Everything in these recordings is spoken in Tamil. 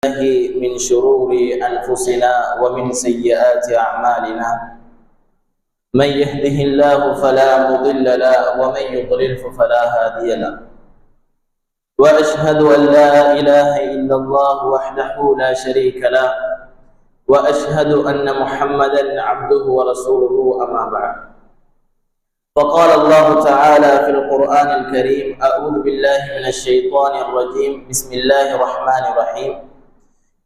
من شرور أنفسنا ومن سيئات أعمالنا. من يهده الله فلا مضل له ومن يضلل فلا هادي له. وأشهد أن لا إله إلا الله وحده لا شريك له، وأشهد أن محمدا عبده ورسوله، أما بعد. فقال الله تعالى في القرآن الكريم: أعوذ بالله من الشيطان الرجيم، بسم الله الرحمن الرحيم.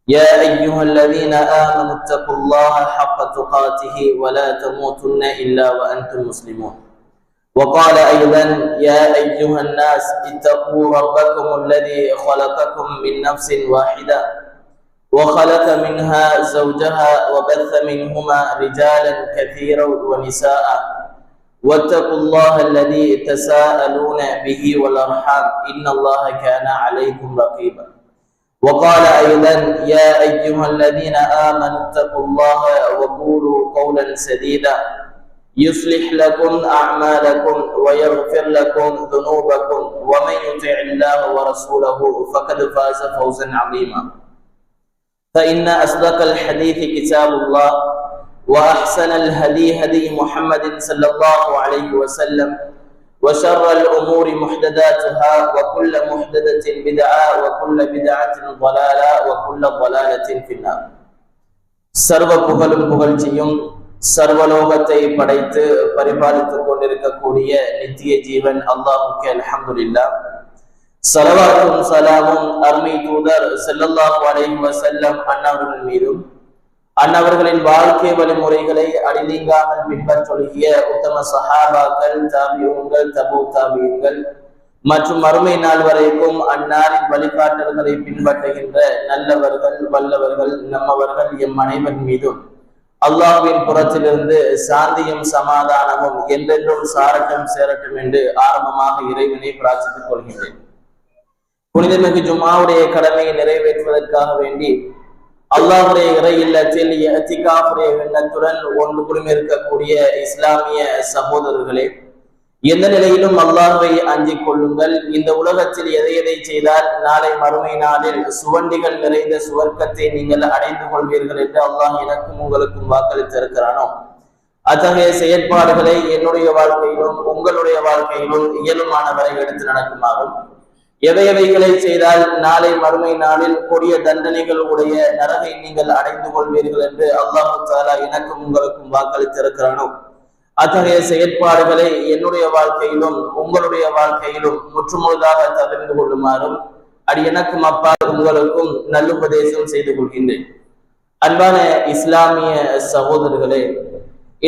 يا أيها الذين آمنوا اتقوا الله حق تقاته ولا تموتن إلا وأنتم مسلمون. وقال أيضا: يا أيها الناس اتقوا ربكم الذي خلقكم من نفس واحدة وخلق منها زوجها وبث منهما رجالا كثيرا ونساء واتقوا الله الذي تساءلون به والأرحام إن الله كان عليكم رقيبا. وقال أيضا: يا أيها الذين آمنوا اتقوا الله وقولوا قولا سديدا يصلح لكم أعمالكم ويغفر لكم ذنوبكم، ومن يطع الله ورسوله فقد فاز فوزا عظيما. فإن أصدق الحديث كتاب الله، وأحسن الهدي هدي محمد صلى الله عليه وسلم، وشر الأمور محدثاتها، وكل محدثة بدعة، وكل بدعة ضلالة، وكل ضلالة في النار. சர்வ புகழும் புகழ்ச்சியும் சர்வலோகத்தை படைத்து பரிபாலித்துக் கொண்டிருக்கக்கூடிய நித்திய ஜீவன் அல்லாஹ்வுக்கு அல்ஹம்துலில்லாஹ். ஸலவாத்தும் ஸலாமும் அருமை தூதர் ஸல்லல்லாஹு அலைஹி வஸல்லம் அன்னவர்கள் மீதும், அன்னவர்களின் வாழ்க்கை வழிமுறைகளை அடிநீங்காமல் பின்பற்றொழுகிய உத்தம சஹாபாக்கள், தாபிஊன்கள், தபூ தாபிஈன்கள் மற்றும் மறுமை நாள் வரைக்கும் அன்னாரின் வழிகாட்டல்களை பின்பற்றுகின்ற நல்லவர்கள், வல்லவர்கள், நம்மவர்கள் எம் அனைவர் மீதும் அல்லாஹ்வின் புறத்திலிருந்து சாந்தியும் சமாதானமும் என்றென்றும் சாரட்டும் சேரட்டும் என்று ஆரம்பமாக இறைவனை பிரார்த்தித்துக் கொள்கின்றேன். புனிதமிகு ஜும்ஆவுடைய கடமையை நிறைவேற்றுவதற்காக வேண்டி அல்லாஹ்வுடைய இறை இல்லத்தில் இஅ்திகாஃபுடைய எண்ணத்துடன் ஒன்று குழுமி இருக்கக்கூடிய இஸ்லாமிய சகோதரர்களே, எந்த நிலையிலும் அல்லாஹ்வை அஞ்சிக் கொள்ளுங்கள். இந்த உலகத்தில் எதை எதை செய்தால் நாளை மறுமை நாளில் சுவண்டிகள் நிறைந்த சுவர்க்கத்தை நீங்கள் அடைந்து கொள்வீர்கள் என்று அல்லாஹ் எனக்கும் உங்களுக்கும் வாக்களித்திருக்கிறானோ, அத்தகைய செயற்பாடுகளை என்னுடைய வாழ்க்கையிலும் உங்களுடைய வாழ்க்கையிலும் இயலுமானவரை எடுத்து நடக்குமாறும், எவைகளை செய்தால் நாளை மறுமை நாளில் கொடிய தண்டனைகள் உடைய நரகை நீங்கள் அடைந்து கொள்வீர்கள் என்று அல்லாஹு தஆலா எனக்கும் உங்களுக்கும் வாக்களித்திருக்கிறானோ, அத்தகைய செயற்பாடுகளை என்னுடைய வாழ்க்கையிலும் உங்களுடைய வாழ்க்கையிலும் முற்றுமுழுதாக தவிர்த்து கொள்ளுமாறும் அடி எனக்கும் அப்பா உங்களுக்கும் நல்லுபதேசம் செய்து கொள்கின்றேன். அன்பான இஸ்லாமிய சகோதரர்களே,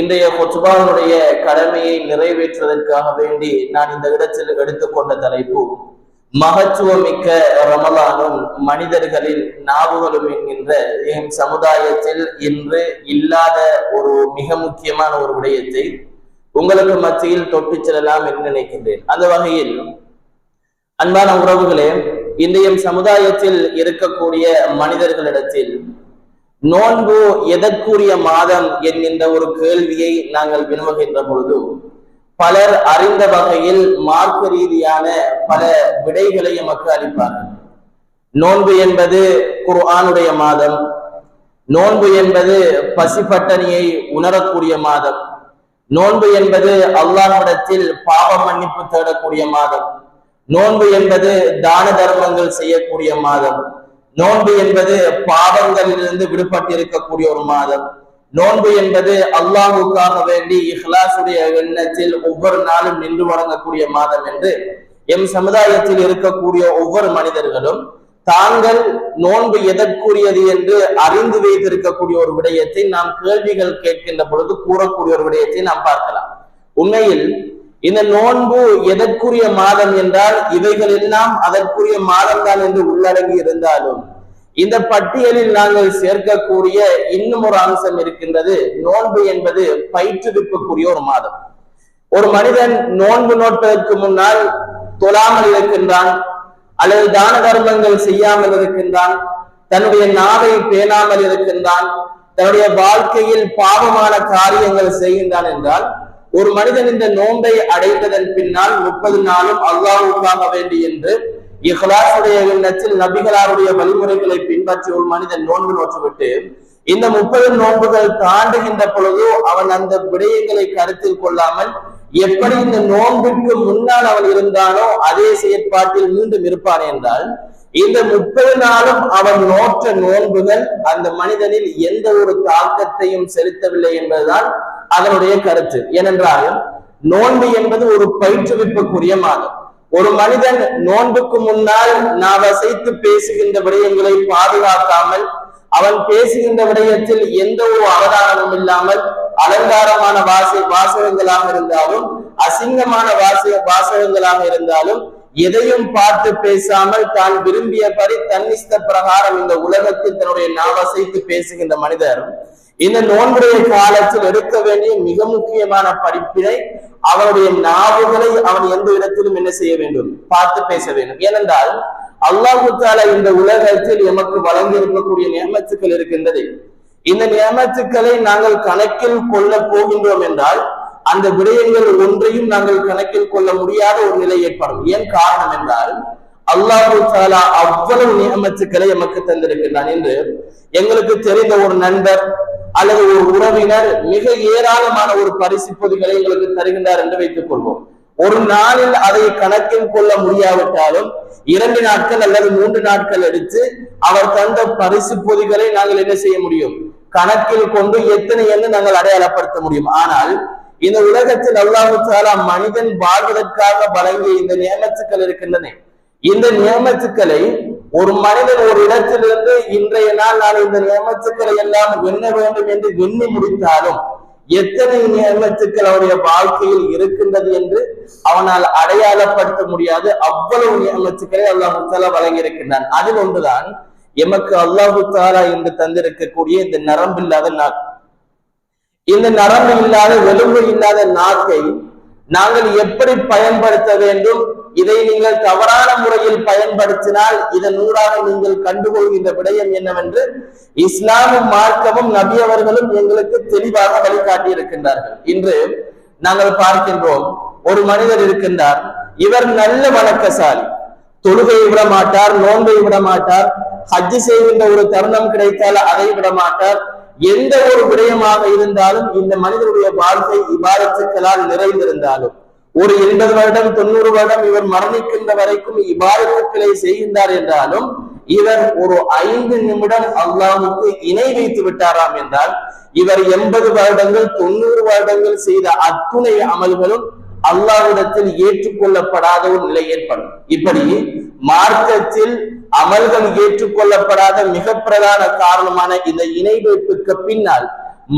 இன்றைய குத்பாவுடைய கடமையை நிறைவேற்றுவதற்காக வேண்டி நான் இந்த இடத்தில் எடுத்துக்கொண்ட தலைப்பு மகத்துவமிக்க ரமலானும் மனிதர்களின் நாவுகளும் என்கின்ற என் சமுதாயத்தில் இன்று இல்லாத ஒரு மிக முக்கியமான ஒரு விடயத்தை உங்களுக்கு மத்தியில் தொட்டு செல்லலாம் என்று நினைக்கின்றேன். அந்த வகையில் அன்பான உறவுகளே, இன்றைய சமுதாயத்தில் இருக்கக்கூடிய மனிதர்களிடத்தில் நோன்பு எதற்குரிய மாதம் என்கின்ற ஒரு கேள்வியை நாங்கள் வினவுகின்ற பொழுது பலர் அறிந்த வகையில் மார்க்க ரீதியான பல விடைகளை எமக்கு அளிப்பார்கள். நோன்பு என்பது குர்ஆனுடைய மாதம், நோன்பு என்பது பசிப்பட்டணியை உணரக்கூடிய மாதம், நோன்பு என்பது அல்லாஹ்விடத்தில் பாவ மன்னிப்பு தேடக்கூடிய மாதம், நோன்பு என்பது தான தர்மங்கள் செய்யக்கூடிய மாதம், நோன்பு என்பது பாவங்களிலிருந்து விடுபட்டிருக்கக்கூடிய ஒரு மாதம், நோன்பு என்பது அல்லாஹ்வுக்காக வேண்டி இஹ்லாஸுடைய எண்ணத்தில் ஒவ்வொரு நாளும் நின்று வணங்கக்கூடிய மாதம் என்று எம் சமுதாயத்தில் இருக்கக்கூடிய ஒவ்வொரு மனிதர்களும் தாங்கள் நோன்பு எதற்குரியது என்று அறிந்து வைத்திருக்கக்கூடிய ஒரு விடயத்தை நாம் கேள்விகள் கேட்கின்ற பொழுது கூறக்கூடிய ஒரு விடயத்தை நாம் பார்க்கலாம். உண்மையில் இந்த நோன்பு எதற்குரிய மாதம் என்றால் இவைகள் எல்லாம் அதற்குரிய மாதம் தான் என்று உள்ளடங்கி இருந்தாலும் இந்த பட்டியலில் நாங்கள் சேர்க்கக்கூடிய இன்னும் ஒரு அம்சம் இருக்கின்றது. நோன்பு என்பது பயிற்றுவிப்புக்குரிய ஒரு மாதம். ஒரு மனிதன் நோன்பு நோட்பதற்கு முன்னால் தொழாமல் இருக்கின்றான், அல்லது தான தர்மங்கள் செய்யாமல் இருக்கின்றான், தன்னுடைய நாவை பேணாமல் இருக்கின்றான், தன்னுடைய வாழ்க்கையில் பாவமான காரியங்கள் செய்கின்றான் என்றால் ஒரு மனிதன் இந்த நோன்பை அடைந்ததன் பின்னால் 30 நாளும் அல்லாஹ்வுக்காக வேண்டி என்று இஹ்லாஸுடைய எண்ணத்தில் நபிகளாருடைய வழிமுறைகளை பின்பற்றி ஒரு மனிதன் நோன்பு நோற்றுவிட்டு இந்த 30 நோன்புகள் தாண்டுகின்ற பொழுது அவன் அந்த விடயங்களை கருத்தில் கொள்ளாமல் எப்படி இந்த நோன்பிற்கு முன்னால் அவன் இருந்தானோ அதே செயற்பாட்டில் மீண்டும் இருப்பான் என்றால் இந்த 30 நாளும் அவன் நோற்ற நோன்புகள் அந்த மனிதனில் எந்த ஒரு தாக்கத்தையும் செலுத்தவில்லை என்பதுதான் அதனுடைய கருத்து. ஏனென்றால் நோன்பு என்பது ஒரு பயிற்றுவிப்புக்குரிய மாதம். ஒரு மனிதன் நோன்புக்கு முன்னால் நாம் அசைத்து பேசுகின்ற விடயங்களை பாதுகாக்காமல் அவன் பேசுகின்ற விடயத்தில் எந்த ஒரு அவதானமும் இல்லாமல் அலங்காரமான வாசகங்களாக இருந்தாலும் அசிங்கமான வாசகங்களாக இருந்தாலும் எதையும் பார்த்து பேசாமல் தான் விரும்பியபடி தன்னிஷ்ட பிரகாரம் இந்த உலகத்தில் தன்னுடைய நாவசைத்து பேசுகின்ற மனிதர் இந்த நோன்புடைய காலத்தில் எடுக்க வேண்டிய மிக முக்கியமான படிப்பினை அவனுடைய நாவுகளை அவன் எந்த இடத்திலும் என்ன செய்ய வேண்டும், பார்த்து பேச வேண்டும். ஏனென்றால் அல்லாஹு தஆலா இந்த உலகத்தில் எமக்கு வழங்கி இருக்கக்கூடிய நியமத்துக்கள் இருக்கின்றது. இந்த நியமத்துக்களை நாங்கள் கணக்கில் கொள்ள போகின்றோம் என்றால் அந்த விடயங்கள் ஒன்றையும் நாங்கள் கணக்கில் கொள்ள முடியாத ஒரு நிலை ஏற்படும். ஏன் காரணம் என்றால் அல்லாஹு தஆலா அவ்வளவு நியமத்துக்களை எமக்கு தந்திருக்கின்றான் என்று எங்களுக்கு தெரிந்த ஒரு நண்பர் அல்லது ஒரு உறவினர் மிக ஏராளமான ஒரு பரிசு பொதிகளை எங்களுக்கு தருகின்றார் என்று வைத்துக் கொள்வோம். ஒரு நாளில் அதை கணக்கில் கொள்ள முடியாவிட்டாலும் 2 நாட்கள் அல்லது 3 நாட்கள் எடுத்து அவர் தந்த பரிசு பொதிகளை நாங்கள் என்ன செய்ய முடியும், கணக்கில் கொண்டு எத்தனை என்று நாங்கள் அடையாளப்படுத்த முடியும். ஆனால் இந்த உலகத்தில் அல்லாஹு தஆலா மனிதன் வாழ்வதற்காக வழங்கிய இந்த நியமத்துக்கள் இருக்கின்றன. இந்த நியமத்துக்களை ஒரு மனிதன் ஒரு இடத்திலிருந்து இன்றைய நாள் நான் இந்த நியமத்துக்களை எல்லாம் எண்ண வேண்டும் என்று எண்ணி முடித்தாலும் எத்தனை நியமத்துக்கள் அவருடைய வாழ்க்கையில் இருக்கின்றது என்று அவனால் அடையாளப்படுத்த முடியாது. அவ்வளவு நியமத்துக்களை அல்லாஹு தஆலா வழங்கி இருக்கின்றான். அதில் ஒன்றுதான் எமக்கு அல்லாஹு தஆலா என்று தந்திருக்கக்கூடிய இந்த நரம்பு இல்லாத நாக்கு. இந்த நரம்பு இல்லாத எலும்பு இல்லாத நாக்கை நாங்கள் எப்படி பயன்படுத்த வேண்டும், இதை நீங்கள் தவறான முறையில் பயன்படுத்தினால் இதன் ஊடாக நீங்கள் கண்டுகொள்கின்ற விடயம் என்னவென்று இஸ்லாமும் மார்க்கமும் நபி அவர்களும் எங்களுக்கு தெளிவாக வழிகாட்டி இருக்கின்றார்கள். இன்று நாங்கள் பார்க்கின்றோம், ஒரு மனிதர் இருக்கின்றார், இவர் நல்ல வணக்கசாலி, தொழுகையை விட மாட்டார், நோன்பை விட மாட்டார், ஹஜ் செய்கின்ற ஒரு தருணம் கிடைத்தால் அதை விட மாட்டார். எந்த ஒரு விடயமாக இருந்தாலும் இந்த மனிதனுடைய வாழ்க்கை இபாதத்துக்களால் நிறைந்திருந்தாலும் ஒரு 80 வருடம் 90 வருடம் இவர் மரணிக்கின்ற வரைக்கும் இபாதத்துக்களை செய்கின்றார் என்றாலும் இவர் ஒரு 5 நிமிடம் அல்லாஹ்வுக்கு இணை வைத்து விட்டாராம் என்றால் இவர் 80 வருடங்கள் 90 வருடங்கள் செய்த அத்துணை அமல்களும் அல்லாஹ்விடத்தில் ஏற்றுக்கொள்ளப்படாத ஒரு நிலை ஏற்படும். இப்படி மார்க்கத்தில் அமல்கள் ஏற்றுக்கொள்ளப்படாத மிக பிரதான காரணமான இந்த இணை வைப்புக்கு பின்னால்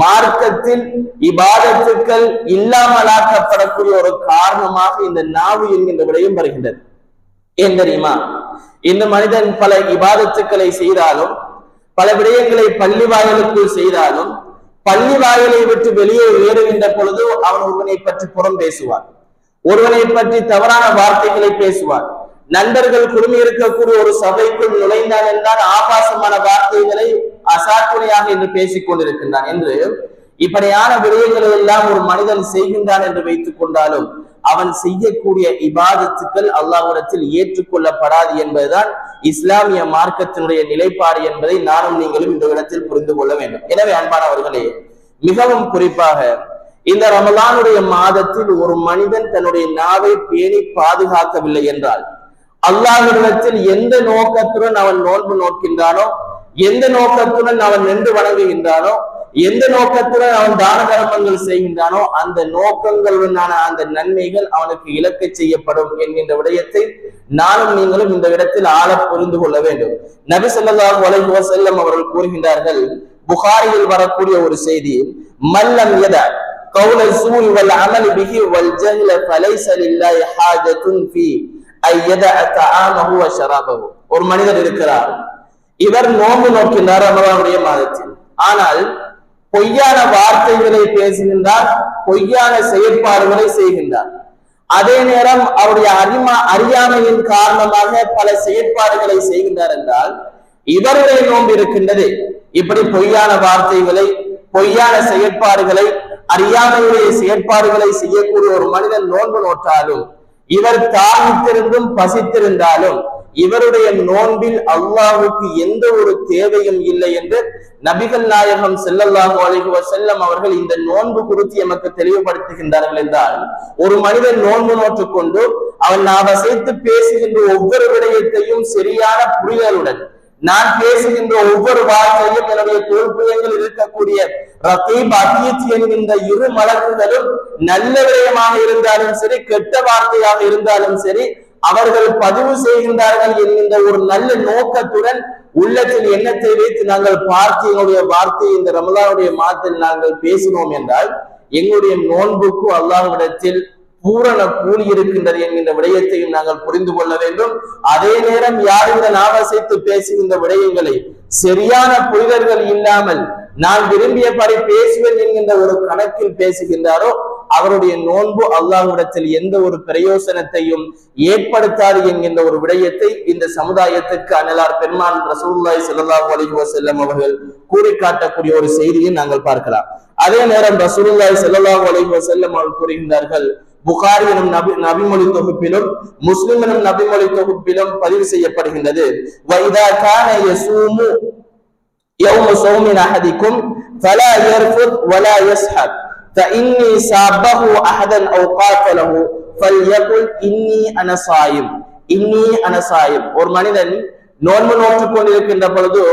மார்க்கத்தில் இபாதத்துக்கள் இல்லாமலாக்கப்படக்கூடிய ஒரு காரணமாக இந்த நாவு என்கின்ற விடயம் வருகின்றது. ஏன் தெரியுமா, இந்த மனிதன் பல இபாதத்துக்களை செய்தாலும் பல விடயங்களை பள்ளி வாயிலுக்குள் செய்தாலும் பள்ளி வாயிலை விட்டு வெளியே ஏறுகின்ற பொழுது அவன் ஒருவனை பற்றி புறம் பேசுவான், ஒருவனை பற்றி தவறான வார்த்தைகளை பேசுவான். நண்பர்கள் குழுமி இருக்கக்கூடிய ஒரு சபைக்குள் நுழைந்தான் என்றால் ஆபாசமான வார்த்தைகளை அசாத்துணையாக என்று பேசிக் கொண்டிருக்கின்றான் என்று இப்படியான விடயங்களை எல்லாம் ஒரு மனிதன் செய்கின்றான் என்று வைத்துக் கொண்டாலும் அவன் செய்யக்கூடிய இபாதத்துக்கள் அல்லாஹ்விடத்தில் ஏற்றுக்கொள்ளப்படாது என்பதுதான் இஸ்லாமிய மார்க்கத்தினுடைய நிலைப்பாடு என்பதை நானும் நீங்களும் இந்த இடத்தில் புரிந்து கொள்ள வேண்டும். எனவே அன்பானவர்களே, மிகவும் குறிப்பாக இந்த ரமலானுடைய மாதத்தில் ஒரு மனிதன் தன்னுடைய நாவை பேணி பாதுகாக்கவில்லை என்றால் அல்லாஹ்விடத்தில் எந்த நோக்கத்துடன் அவன் நோன்பு நோக்கின்றானோ, எந்த நோக்கத்துடன் அவன் நின்று வணங்குகின்றானோ, எந்த நோக்கத்துடன் அவன் தான தர்மங்கள் செய்கின்றானோ அந்த நோக்கங்களுடனான அந்த நன்மைகள் அவனுக்கு இழக்க செய்யப்படும் என்கின்ற விடயத்தை நானும் நீங்களும் இந்த இடத்தில் ஆழ புரிந்து கொள்ள வேண்டும். நபி ஸல்லல்லாஹு அலைஹி வஸல்லம் அவர்கள் கூறுகின்றார்கள், புகாரியில் வரக்கூடிய ஒரு செய்தி, மல்லம் யத கௌல ஸூரி வல் அமல் பிஹி வல் ஜஹல ஃபலைஸ லில்லாஹி ஹாஜத்துன் ஃபீ ஐயதஅ தஆமஹு வ ஷராபஹு. ஒரு மனிதர் இருக்கிறார், இவர் நோன்பு நோக்கின்றார் ரமலானுடைய மாதத்தில், ஆனால் பொய்யான வார்த்தைகளை பேசுகின்றார், பொய்யான செயற்பாடுகளை செய்கின்றார். அதே நேரம் அவருடைய அறியாமையின் காரணமாக பல செயற்பாடுகளை செய்கின்றார் என்றால் இவருடைய நோன்பு இருக்கின்றது. இப்படி பொய்யான வார்த்தைகளை, பொய்யான செயற்பாடுகளை, அறியாமையுடைய செயற்பாடுகளை செய்யக்கூடிய ஒரு மனிதன் நோன்பு நோற்றாலும் இவர் தாகித்திருந்தும் பசித்திருந்தாலும் இவருடைய நோன்பில் அல்லாஹ்வுக்கு எந்த ஒரு தேவையும் இல்லை என்று நபிகள் நாயகம் ஸல்லல்லாஹு அலைஹி வஸல்லம் அவர்கள் இந்த நோன்பு குறித்து எமக்கு தெளிவுபடுத்துகின்றார்கள் என்றால், ஒரு மனிதன் நோன்பு நோற்றுக் கொண்டு அவன் நான் வசைத்து பேசுகின்ற ஒவ்வொரு விடயத்தையும் சரியான புரிதலுடன், நான் பேசுகின்ற ஒவ்வொரு வார்த்தையும் என்னுடைய தோல்புயங்கள் இருக்கக்கூடிய ரகீப் அதீத் என்கின்ற இரு மலக்குகளும் நல்ல விடயமாக இருந்தாலும் சரி, கெட்ட வார்த்தையாக இருந்தாலும் சரி, அவர்கள் பதிவு செய்கின்றார்கள் என்கின்ற ஒரு நல்ல நோக்கத்துடன் உள்ளத்தில் எண்ணத்தை வைத்து நாங்கள் பார்த்து எங்களுடைய வார்த்தையை இந்த ரமலானுடைய மாதத்தில் நாங்கள் பேசினோம் என்றால், எங்களுடைய நோன்புக்கு அல்லாஹ்விடத்தில் பூரண கூலி இருக்கின்றது என்கின்ற விடயத்தையும் நாங்கள் புரிந்து கொள்ள வேண்டும். அதே நேரம் யார் இந்த நாவசைத்து பேசுகின்ற விடயங்களை சரியான புரிதல்கள் இல்லாமல் நான் விரும்பியபடி பேசுவேன் என்கின்ற ஒரு கணக்கில் பேசுகின்றாரோ அவருடைய நோன்பு அல்லாஹ்விடத்தில் எந்த ஒரு பிரயோசனத்தையும் ஏற்படுத்தாது என்கின்ற ஒரு விடயத்தை இந்த சமுதாயத்திற்கு அன்னலார் பெருமான் ரசூலுல்லாஹி ஸல்லல்லாஹு அலைஹி வஸல்லம் அவர்கள் கூறி காட்டக்கூடிய ஒரு செய்தியை நாங்கள் பார்க்கலாம். அதே நேரம் ரசூலுல்லாஹி ஸல்லல்லாஹு அலைஹி வஸல்லம் அவர்கள் கூறுகின்றார்கள், புகாரி எனும் நபிமொழி தொகுப்பிலும் முஸ்லிம் எனும் நபிமொழி தொகுப்பிலும் பதிவு செய்யப்படுகின்றது, வைதா கான யஸூமு யௌம ஸௌமின் அஹதிக்கும் ஃபலா யர்ஃபுத் வலா யஸ்ஹப் ஃபஇன்னி சாபஹு அஹதன் அவ் காத்தலஹு ஃபல்யகுல் இன்னி அன ஸாயிம் இன்னி அன ஸாயிம். ஒரு மனிதன் நோன்பு நோற்றுக் கொண்டிருக்கின்ற பொழுது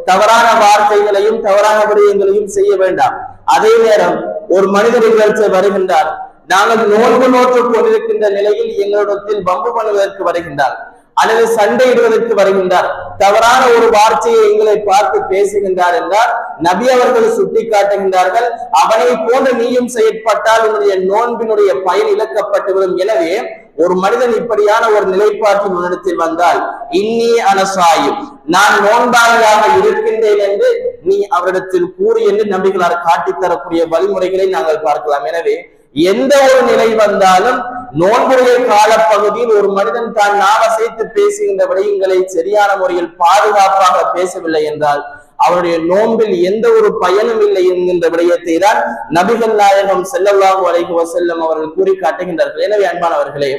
தவறான வார்த்தைகளையும் தவறான விடயங்களையும் செய்ய வேண்டாம். அதே நேரம் ஒரு மனிதர்கள் வருகின்றார், நாங்கள் நோன்பு நோற்றுக் கொண்டிருக்கின்ற நிலையில் எங்களிடத்தில் பம்பு பண்ணுவதற்கு வருகின்றார் அல்லது சண்டையிடுவதற்கு வருகின்றார், தவறான ஒரு வார்த்தையை எங்களை பார்த்து பேசுகின்றார் என்றால் நபி அவர்கள் சுட்டி காட்டுகின்றார்கள், அவனை போன்று நீயும் செயற்பட்டால் உன்னுடைய நோன்பினுடைய பயன் இழக்கப்பட்டுவிடும். எனவே ஒரு மனிதன் இப்படியான ஒரு நிலைப்பாட்டின் உன்னிடத்தில் வந்தால், இன்னி அனசாயும், நான் நோன்பாளியாக இருக்கின்றேன் என்று நீ அவரிடத்தில் கூறு என்று நபிகளார் காட்டித்தரக்கூடிய வழிமுறைகளை நாங்கள் பார்க்கலாம். எனவே எந்த ஒரு நிலை வந்தாலும் நோன்புடைய காலப்பகுதியில் ஒரு மனிதன் தான் நாவசைத்து பேசுகின்ற விடயங்களை சரியான முறையில் பாதுகாப்பாக பேசவில்லை என்றால் அவருடைய நோன்பில் எந்த ஒரு பயனும் இல்லை என்கின்ற விடயத்தை தான் நபிகள் நாயகம் ஸல்லல்லாஹு அலைஹி வஸல்லம் அவர்கள் கூறி காட்டுகின்றார்கள். எனவே அன்பானவர்களே,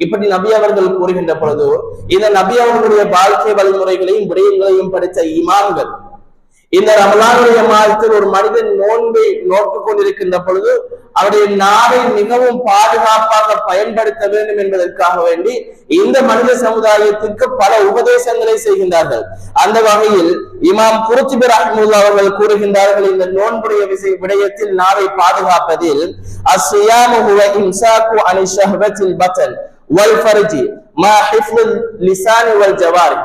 இப்படி நபி அவர்கள் கூறுகின்ற பொழுது இந்த நபி அவர்களுடைய வாழ்க்கை வழிமுறைகளையும் விடயங்களையும் படித்த இமாம்கள் இந்த ரமலானுடைய மாதத்தில் ஒரு மனிதன் நோன்பை நோக்கிக் கொண்டிருக்கின்ற பொழுது அவருடைய நாவை மிகவும் பாதுகாப்பாக பயன்படுத்த வேண்டும் என்பதற்காக வேண்டி இந்த மனித சமுதாயத்திற்கு பல உபதேசங்களை செய்கின்றார்கள். அந்த வகையில் இமாம் குர்துபி ரஹ்மத்துல்லாஹி அவர்கள் கூறுகின்றார்கள், இந்த நோன்புடைய விடயத்தில் நாவை பாதுகாப்பதில் அஸ்ஸியாமு ஹுவ இம்சாக்கு அனி ஷஹவத்தில் பத்ன் வல் ஃபர்ஜி மா ஹிஃப்லுல் லிசானி வல் ஜவாரி.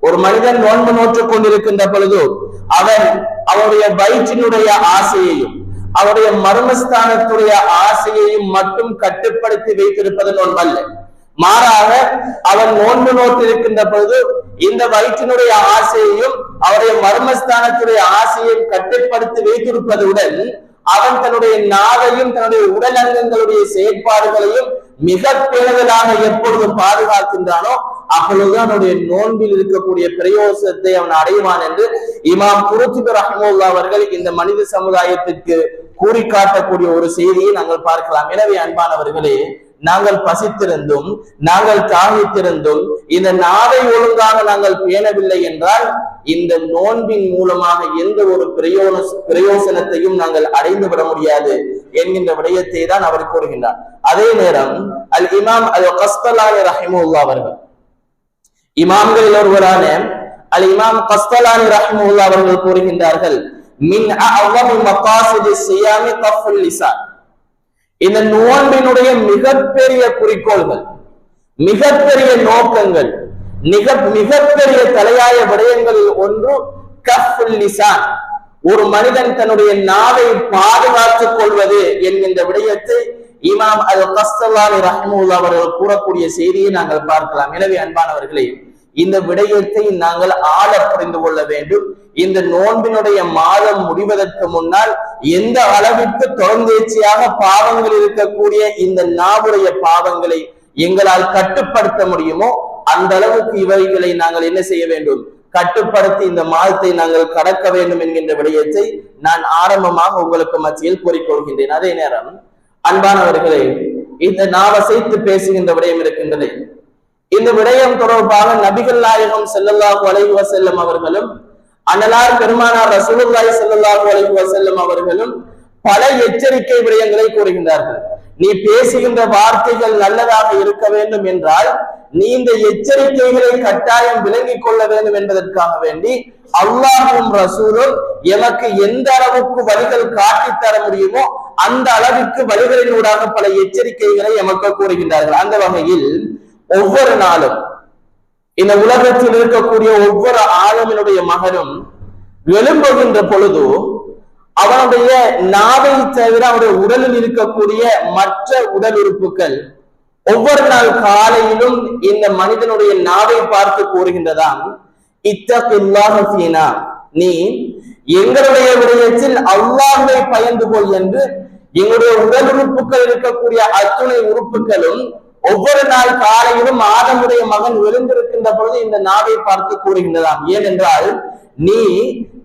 ஒரு மனிதன் நோன்பு நோற்றுக் கொண்டிருக்கின்ற பொழுது அவன் அவருடைய வயிற்றினுடைய ஆசையையும் அவருடைய மர்மஸ்தானத்துடைய ஆசையையும் மட்டும் கட்டுப்படுத்தி வைத்திருப்பது நோன்பல்ல. மாறாக அவன் நோன்பு நோட்டிருக்கின்ற பொழுது இந்த வயிற்றினுடைய ஆசையையும் அவருடைய மர்மஸ்தானத்துடைய ஆசையையும் கட்டுப்படுத்தி வைத்திருப்பதுடன் அவன் தன்னுடைய நாவையும் தன்னுடைய உடல் அங்கங்களுடைய செயற்பாடுகளையும் மிக பேணுதலாக எப்பொழுது பாதுகாக்கின்றானோ அப்பொழுதுதான் அவனுடைய நோன்பில் இருக்கக்கூடிய பிரயோசனத்தை அவன் அடைவான் என்று இமாம் குர்துபி ரஹ்மத்துல்லாஹி அவர்கள் இந்த மனித சமுதாயத்திற்கு கூறி காட்டக்கூடிய ஒரு செய்தியை நாங்கள் பார்க்கலாம். எனவே அன்பானவர்களே, நாங்கள் பசித்திருந்தும் நாங்கள் தாகித்திருந்தும் இந்த நாவை ஒழுங்காக நாங்கள் பேணவில்லை என்றால் இந்த நோன்பின் மூலமாக எந்த ஒரு பிரயோசனத்தையும் நாங்கள் அடைந்து விட முடியாது என்கின்ற விடயத்தை தான் அவர் கூறுகின்றார். அதே நேரம் அல் இமாம் அல் கஸ்தலானி ரஹிமஹுல்லாஹ் அவர்கள், இமாம்களில் ஒருவரான அல் இமாம் கஸ்தலானி ரஹிமஹுல்லாஹ் அவர்கள் கூறுகின்றார்கள், மின் அஅஸமி மகாசிதி ஸியாமி கஃபுல் லிசான். இந்த நோன்பினுடைய மிகப்பெரிய குறிக்கோள்கள், மிகப்பெரிய நோக்கங்கள், மிகப்பெரிய தலையாய விடயங்களில் ஒன்று கஃபுல் லிசான், ஒரு மனிதன் தன்னுடைய நாவை பாதுகாத்துக் கொள்வது என்கின்ற விடயத்தை இமாம் அல் கஸ்தலானி ரஹ்மத்துல்லாஹி அவர்கள் கூறக்கூடிய செய்தியை நாங்கள் பார்க்கலாம். எனவே அன்பானவர்களே, இந்த விடயத்தை நாங்கள் ஆழ புரிந்து கொள்ள வேண்டும். இந்த நோன்பினுடைய மாதம் முடிவதற்கு முன்னால் எந்த அளவிற்கு தொடர்ந்தேர்ச்சியாக பாவங்கள் இருக்கக்கூடிய இந்த நாவுடைய பாவங்களை எங்களால் கட்டுப்படுத்த முடியுமோ அந்த அளவுக்கு இவைகளை நாங்கள் என்ன செய்ய வேண்டும், கட்டுப்படுத்தி இந்த மாதத்தை நாங்கள் கடக்க வேண்டும் என்கின்ற விடயத்தை நான் ஆரம்பமாக உங்களுக்கு மத்தியில் கூறிக்கொள்கின்றேன். அதே நேரம் அன்பானவர்களே, இந்த நாவசைத்து பேசுகின்ற விடயம் இருக்கின்றது. இந்த விடயம் தொடர்பாக நபிகள் நாயகம் ஸல்லல்லாஹு அலைஹி வஸல்லம் அவர்களும் அன்னலார் பெருமானார் ரசூலுல்லாஹி ஸல்லல்லாஹு அலைஹி வஸல்லம் அவர்களும் பல எச்சரிக்கை விடயங்களை கூறுகின்றார்கள். நீ பேசுகின்ற வார்த்தைகள் நல்லதாக இருக்க வேண்டும் என்றால் நீ இந்த எச்சரிக்கைகளை கட்டாயம் விளங்கிக் கொள்ள வேண்டும் என்பதற்காக வேண்டி அல்லாஹ்வும் ரசூலும் எமக்கு எந்த அளவுக்கு வழிகள் காட்டித் தர முடியுமோ அந்த அளவுக்கு வழிகளினூடாக பல எச்சரிக்கைகளை எமக்கு கூறுகின்றார்கள். அந்த வகையில் ஒவ்வொரு நாளும் இந்த உலகத்தில் இருக்கக்கூடிய ஒவ்வொரு ஆளுமினுடைய மகனும் எழும்புகின்ற பொழுது அவனுடைய நாவை தவிர அவருடைய உடலில் இருக்கக்கூடிய மற்ற உடல் உறுப்புகள் ஒவ்வொரு நாள் காலையிலும் இந்த மனிதனுடைய நாவை பார்த்து கூறுகின்றதாம், இத்தகில்லாஹ ஃபீனா, நீ எங்களுடைய விடயத்தில் அல்லாஹ்வை பயந்து கொள் என்று எங்களுடைய உடல் உறுப்புகள் இருக்கக்கூடிய அத்துணை உறுப்புகளும் ஒவ்வொரு நாள் காலையிலும் ஆதமுடைய மகன் எழுந்திருக்கின்ற பொழுது இந்த நாவை பார்த்து கூறுகின்றதாம். ஏனென்றால் நீ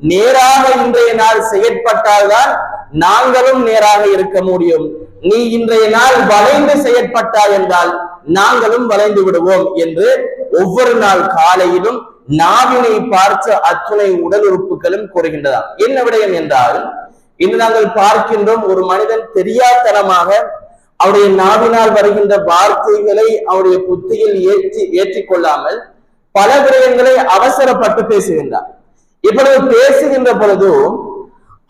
நேராக இன்றைய நாள் செயற்பட்டால்தான் நாங்களும் நேராக இருக்க முடியும். நீ இன்றைய நாள் வளைந்து செயற்பட்டாய் என்றால் நாங்களும் வளைந்து விடுவோம் என்று ஒவ்வொரு நாள் காலையிலும் நாவினை பார்த்து அத்துணை உடல் உறுப்புகளும் கூறுகின்றதாம். என்ன விடயம் என்றால் இன்று நாங்கள் பார்க்கின்றோம், ஒரு மனிதன் தெரியாதனமாக அவருடைய நாவினால் வருகின்ற வார்த்தைகளை அவருடைய புத்தியில் ஏற்றிக்கொள்ளாமல் பல விடயங்களை அவசரப்பட்டு பேசுகின்றார். இப்பொழுது பேசுகின்ற பொழுது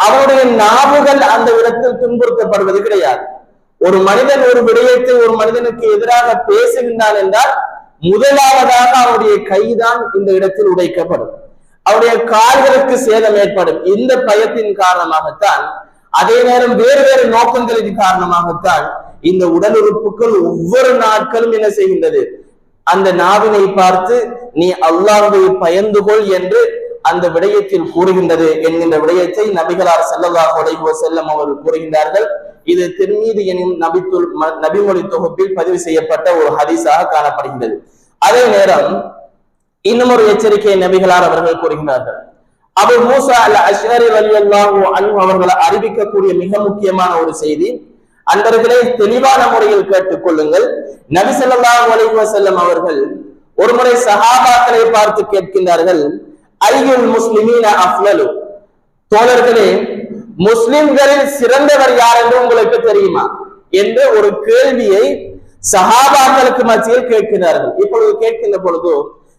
அவருடைய நாவுகள் அந்த இடத்தில் துன்புறுத்தப்படுவது கிடையாது. ஒரு மனிதன் ஒரு விடயத்தை ஒரு மனிதனுக்கு எதிராக பேசுகின்றான் என்றால் முதலாவதாக அவருடைய கைதான் இந்த இடத்தில் உடைக்கப்படும், அவருடைய கால்களுக்கு சேதம் ஏற்படும். இந்த பயத்தின் காரணமாகத்தான், அதே நேரம் வேறு வேறு நோக்கங்களின் காரணமாகத்தான் இந்த உடல் உறுப்புகள் ஒவ்வொரு நாட்களும் என்ன செய்கின்றது, அந்த நாவினை பார்த்து நீ அல்லாஹ்வை பயந்து கொள் என்று அந்த விடயத்தில் கூறுகின்றது என்கின்ற விடயத்தை நபிகளார் ஸல்லல்லாஹு அலைஹி வஸல்லம் அவர்கள் கூறுகின்றார்கள். இது திர்மீதி எனும் நபிமொழி தொகுப்பில் பதிவு செய்யப்பட்ட ஒரு ஹதீஸாக காணப்படுகின்றது. அதே நேரம் இன்னும் ஒரு எச்சரிக்கை நபிகளார் அவர்கள் கூறுகின்றார்கள். அபூ மூஸா அல்-அஷ்அரி ரலியல்லாஹு அன்ஹு அவர்கள் அறிவிக்கக்கூடிய மிக முக்கியமான ஒரு செய்தி, அன்பர்களே தெளிவான முறையில் கேட்டுக் கொள்ளுங்கள். நபி ஸல்லல்லாஹு அலைஹி வஸல்லம் அவர்கள் ஒரு முறை சஹாபாக்களை பார்த்து கேட்கின்றார்கள், ஐயுல் முஸ்லிமீன அஃலலு, தோழர்களே முஸ்லிம்களில் சிறந்தவர் யார் என்று உங்களுக்கு தெரியுமா என்று ஒரு கேள்வியை சஹாபாக்களுக்கு மத்தியில் கேட்கிறார்கள். இப்பொழுது கேட்கின்ற பொழுது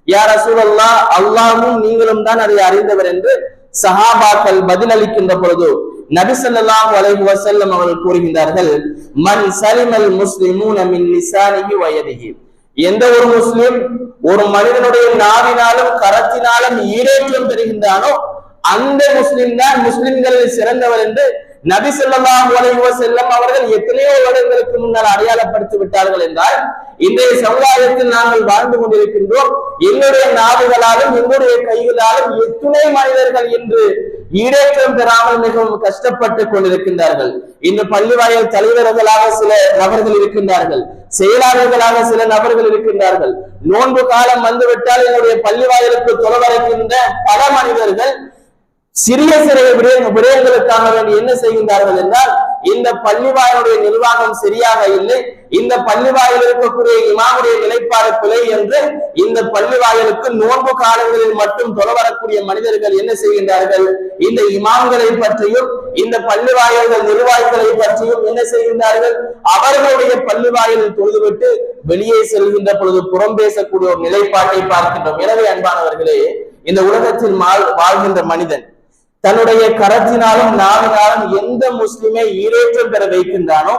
யா ரசூலல்லாஹ், அல்லாஹ்வும் நீங்களும் தான் அதை அறிந்தவர் என்று சஹாபாக்கள் பதிலளிக்கின்ற பொழுது நபி ஸல்லல்லாஹு அலைஹி வஸல்லம் அவர்கள் கூறுகின்றார்கள், மன் சலிமல் முஸ்லிமூன மின் லிசானிஹி வ யதிஹி, எந்த ஒரு முஸ்லிம் ஒரு மனிதனுடைய நாவினாலும் கரத்தினாலும் ஈடேற்றம் பெறுகின்றானோ அந்த முஸ்லிம் தான் முஸ்லிம்களில் சிறந்தவர் என்று நபி ஸல்லல்லாஹு அலைஹி வஸல்லம் அவர்கள் எத்தனையோ வருடங்களுக்கு முன்னால் அடையாளப்படுத்தி விட்டார்கள். என்றால் இன்றைய சமுதாயத்தில் நாங்கள் வாழ்ந்து கொண்டிருக்கின்றோம், எங்களுடைய நாவுகளாலும் எங்களுடைய கைகளாலும் எத்தனை மனிதர்கள் இன்று ஈடேற்றம் பெறாமல் மிகவும் கஷ்டப்பட்டு கொண்டிருக்கின்றார்கள். இன்று பள்ளிவாயல் தலைவர்களாக சில நபர்கள் இருக்கின்றார்கள், செயலாளர்களாக சில நபர்கள் இருக்கின்றார்கள். நோன்பு காலம் வந்துவிட்டால் என்னுடைய பள்ளிவாயலுக்கு தொலைவரைக்கின்ற பல மனிதர்கள் சிறிய சிறிய விடயங்களுக்காக வேண்டி என்ன செய்கின்றார்கள் என்றால், இந்த பள்ளிவாயலுடைய நிர்வாகம் சரியாக இல்லை, இந்த பள்ளிவாயில் இருக்கக்கூடிய இமாமுடைய நிலைப்பாடு பிழை என்று இந்த பள்ளிவாயலுக்கு நோன்பு காலங்களில் மட்டும் தொலைவரக்கூடிய மனிதர்கள் என்ன செய்கின்றார்கள், இந்த இமாம்களை பற்றியும் இந்த பள்ளிவாயல்கள் நிர்வாகிகளை பற்றியும் என்ன செய்கின்றார்கள், அவர்களுடைய பள்ளிவாயலில் தொழுதுவிட்டு வெளியே செல்கின்ற பொழுது புறம் பேசக்கூடிய ஒரு நிலைப்பாட்டை பார்க்கின்றோம். எனவே அன்பானவர்களே, இந்த உலகத்தில் வாழ்கின்ற மனிதன் தன்னுடைய கரத்தினாலும் நாவினாலும் எந்த முஸ்லிமை ஈரேற்றம் பெற வைக்கின்றானோ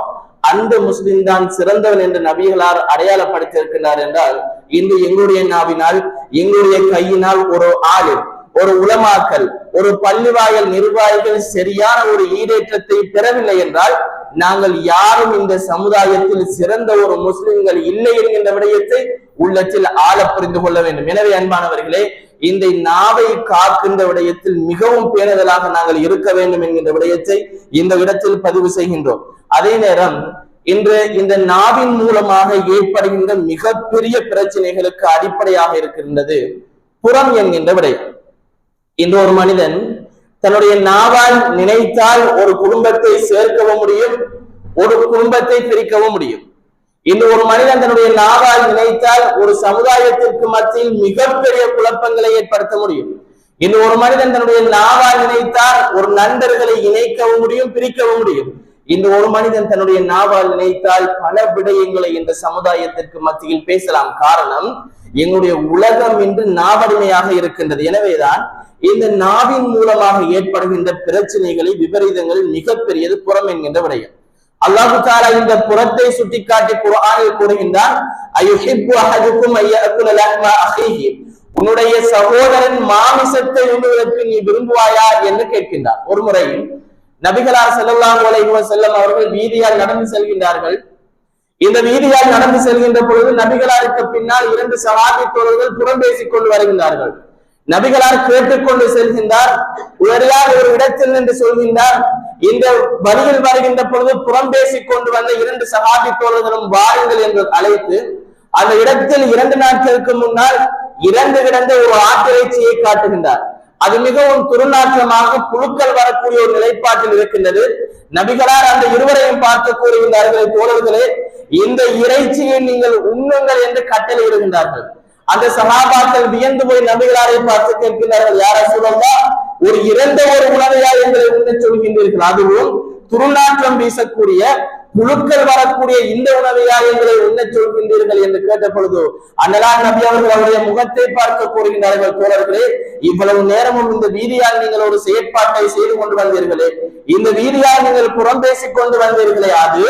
அந்த முஸ்லிம் தான் சிறந்தவன் என்று நபிகளார் அடையாளப்படுத்தியிருக்கிறார். என்றால் இன்று எங்களுடைய நாவினால் எங்களுடைய கையினால் ஒரு ஆளு, ஒரு உலமாக்கல், ஒரு பள்ளிவாயல் நிர்வாகிகள் சரியான ஒரு ஈடேற்றத்தை பெறவில்லை என்றால் நாங்கள் யாரும் இந்த சமுதாயத்தில் சிறந்த ஒரு முஸ்லிம்கள் இல்லை என்கின்ற விடயத்தை உள்ளத்தில் ஆழ புரிந்து கொள்ள வேண்டும். எனவே அன்பானவர்களே, இந்த நாவை காக்கின்ற விடயத்தில் மிகவும் பேணுதலாக நாங்கள் இருக்க வேண்டும் என்கின்ற விடயத்தை இந்த இடத்தில் பதிவு செய்கின்றோம். அதே நேரம் இன்று இந்த நாவின் மூலமாக ஏற்படுகின்ற மிகப்பெரிய பிரச்சனைகளுக்கு அடிப்படையாக இருக்கின்றது புறம் என்கின்ற விடயம். இன்று ஒரு மனிதன் தன்னுடைய நாவால் நினைத்தால் ஒரு குடும்பத்தை சேர்க்கவும் முடியும், ஒரு குடும்பத்தை பிரிக்கவும் முடியும். இன்று ஒரு மனிதன் தன்னுடைய நாவால் நினைத்தால் ஒரு சமுதாயத்திற்கு மத்தியில் மிகப்பெரிய குழப்பங்களை ஏற்படுத்த முடியும். இன்று ஒரு மனிதன் தன்னுடைய நாவால் நினைத்தால் ஒரு நண்பர்களை இணைக்கவும் முடியும், பிரிக்கவும் முடியும். இன்று ஒரு மனிதன் தன்னுடைய நாவால் நினைத்தால் பல விடயங்களை இந்த சமுதாயத்திற்கு மத்தியில் பேசலாம். காரணம், எங்களுடைய உலகம் இன்று நாவடிமையாக இருக்கின்றது. எனவேதான் இந்த நாவின் மூலமாக ஏற்படுகின்ற பிரச்சனைகளை விபரீதங்களில் மிகப்பெரியது புறம் என்கின்ற விடயம். அல்லாஹு தஆலா இந்த புறத்தை சுட்டிக்காட்டி குர்ஆனில் கூறுகின்றான், அயுஹிப்பு அஹதுக்கும் அய்யஅகுல லஹ்ம அஹீஹி, உன்னுடைய சகோதரன் மாமிசத்தை உண்ணுவதற்கு நீ விரும்புவாயா என்று கேட்கின்றார். ஒரு முறை நபிகளார் ஸல்லல்லாஹு அலைஹி வஸல்லம் அவர்கள் வீதியால் நடந்து செல்கின்றார்கள். இந்த வீதியால் நடந்து செல்கின்ற பொழுது நபிகளாருக்கு பின்னால் 2 சஹாபி தோழர்கள் புறம் பேசிக் கொண்டு வருகின்றார்கள். நபிகளார் கேட்டுக்கொண்டு செல்கின்றார். உடனடியாக ஒரு இடத்தில் நின்று சொல்கின்றார், இந்த வழியில் வருகின்ற பொழுது புறம் பேசிக் கொண்டு வந்த 2 சஹாபி தோழர்களும் வாருங்கள் என்று அழைத்து அந்த இடத்தில் 2 நாட்களுக்கு முன்னால் இறந்து கிடந்த ஒரு ஆட்டிறைச்சியை காட்டுகின்றார். அது மிகவும் துர்நாற்றமாக புழுக்கள் வரக்கூடிய ஒரு நிலைப்பாட்டில் இருக்கின்றது. நபிகளார் அந்த இருவரையும் பார்த்து கூறுகின்றார்கள், தோழர்களே, இந்த இறைச்சியை நீங்கள் உண்ணுங்கள் என்று கட்டளை இடுகின்றார்கள். அந்த சஹாபாக்கள் வியந்து போய் நபிகளாரை பார்த்து கேட்கிறார்கள், யா ரசூலல்லாஹ், ஒரு இறந்த ஒரு உணவையா எங்களை உண்ண சொல்கின்றீர்கள், அதுவும் துர்நாற்றம் வீசக்கூடிய புழுக்கள் வரக்கூடிய இந்த உணவையா எங்களை உண்ண சொல்கின்றீர்கள் என்று கேட்ட பொழுது அன்னலார் நபி அவர்கள் அவருடைய முகத்தை பார்க்க கூறுகின்றார்கள், தோழர்களே, இவ்வளவு நேரமும் இந்த வீதியால் நீங்கள் ஒரு செயற்பாட்டை செய்து கொண்டு வந்தீர்களே, இந்த வீதியால் நீங்கள் புறம் பேசிக் கொண்டு வந்தீர்களே, அது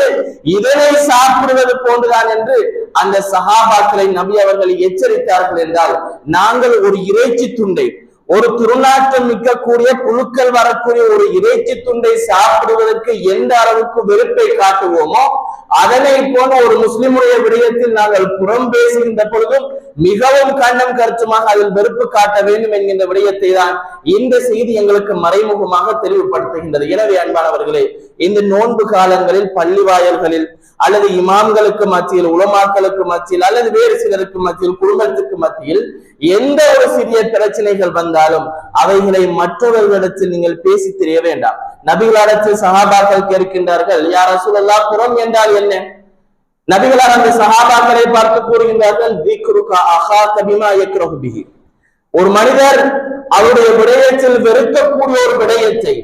இதனை சாப்பிடுவது போன்றுதான் என்று அந்த சஹாபாக்களை நபி அவர்கள் எச்சரித்தார்கள். என்றால் நாங்கள் ஒரு இறைச்சி துண்டை, ஒரு துர்நாற்றம் மிக்கக்கூடிய புழுக்கள் வரக்கூடிய ஒரு இறைச்சி துண்டை சாப்பிடுவதற்கு எந்த அளவுக்கு வெறுப்பை காட்டுவோமோ அதனை போன்ற ஒரு முஸ்லிமுடைய விடயத்தில் நாங்கள் புறம் பேசுகின்ற பொழுதும் மிகவும் கண்ணம் கருத்துமாக அதில் வெறுப்பு காட்ட வேண்டும் என்கின்ற விடயத்தை தான் இந்த செய்தி எங்களுக்கு மறைமுகமாக தெளிவுபடுத்துகின்றது. எனவே அன்பானவர்களே, இந்த நோன்பு காலங்களில் பள்ளி வாயல்களில் அல்லது இமாம்களுக்கு மத்தியில், உலமாக்களுக்கு மத்தியில் அல்லது வேறு சிலருக்கு மத்தியில், குடும்பத்துக்கு மத்தியில் எந்த ஒரு சிறிய பிரச்சனைகள் வந்தாலும் அவைகளை மற்றவர்களிடத்தில் நீங்கள் பேசி தெரிய வேண்டாம். நபிகளிடத்தில் சஹாபாக்கள் கேட்கின்றார்கள், யா ரசூலல்லாஹ், புறம் என்றால் என்ன? நபிகளார் அந்த சஹாபாக்களை பார்த்து கூறுகின்றார்கள், திக்ருக அஹாக பிமா யக்ரஹு பிஹி, ஒரு மனிதர் அவருடைய விடயத்தில் வெறுக்கக்கூடிய ஒரு விடயத்தை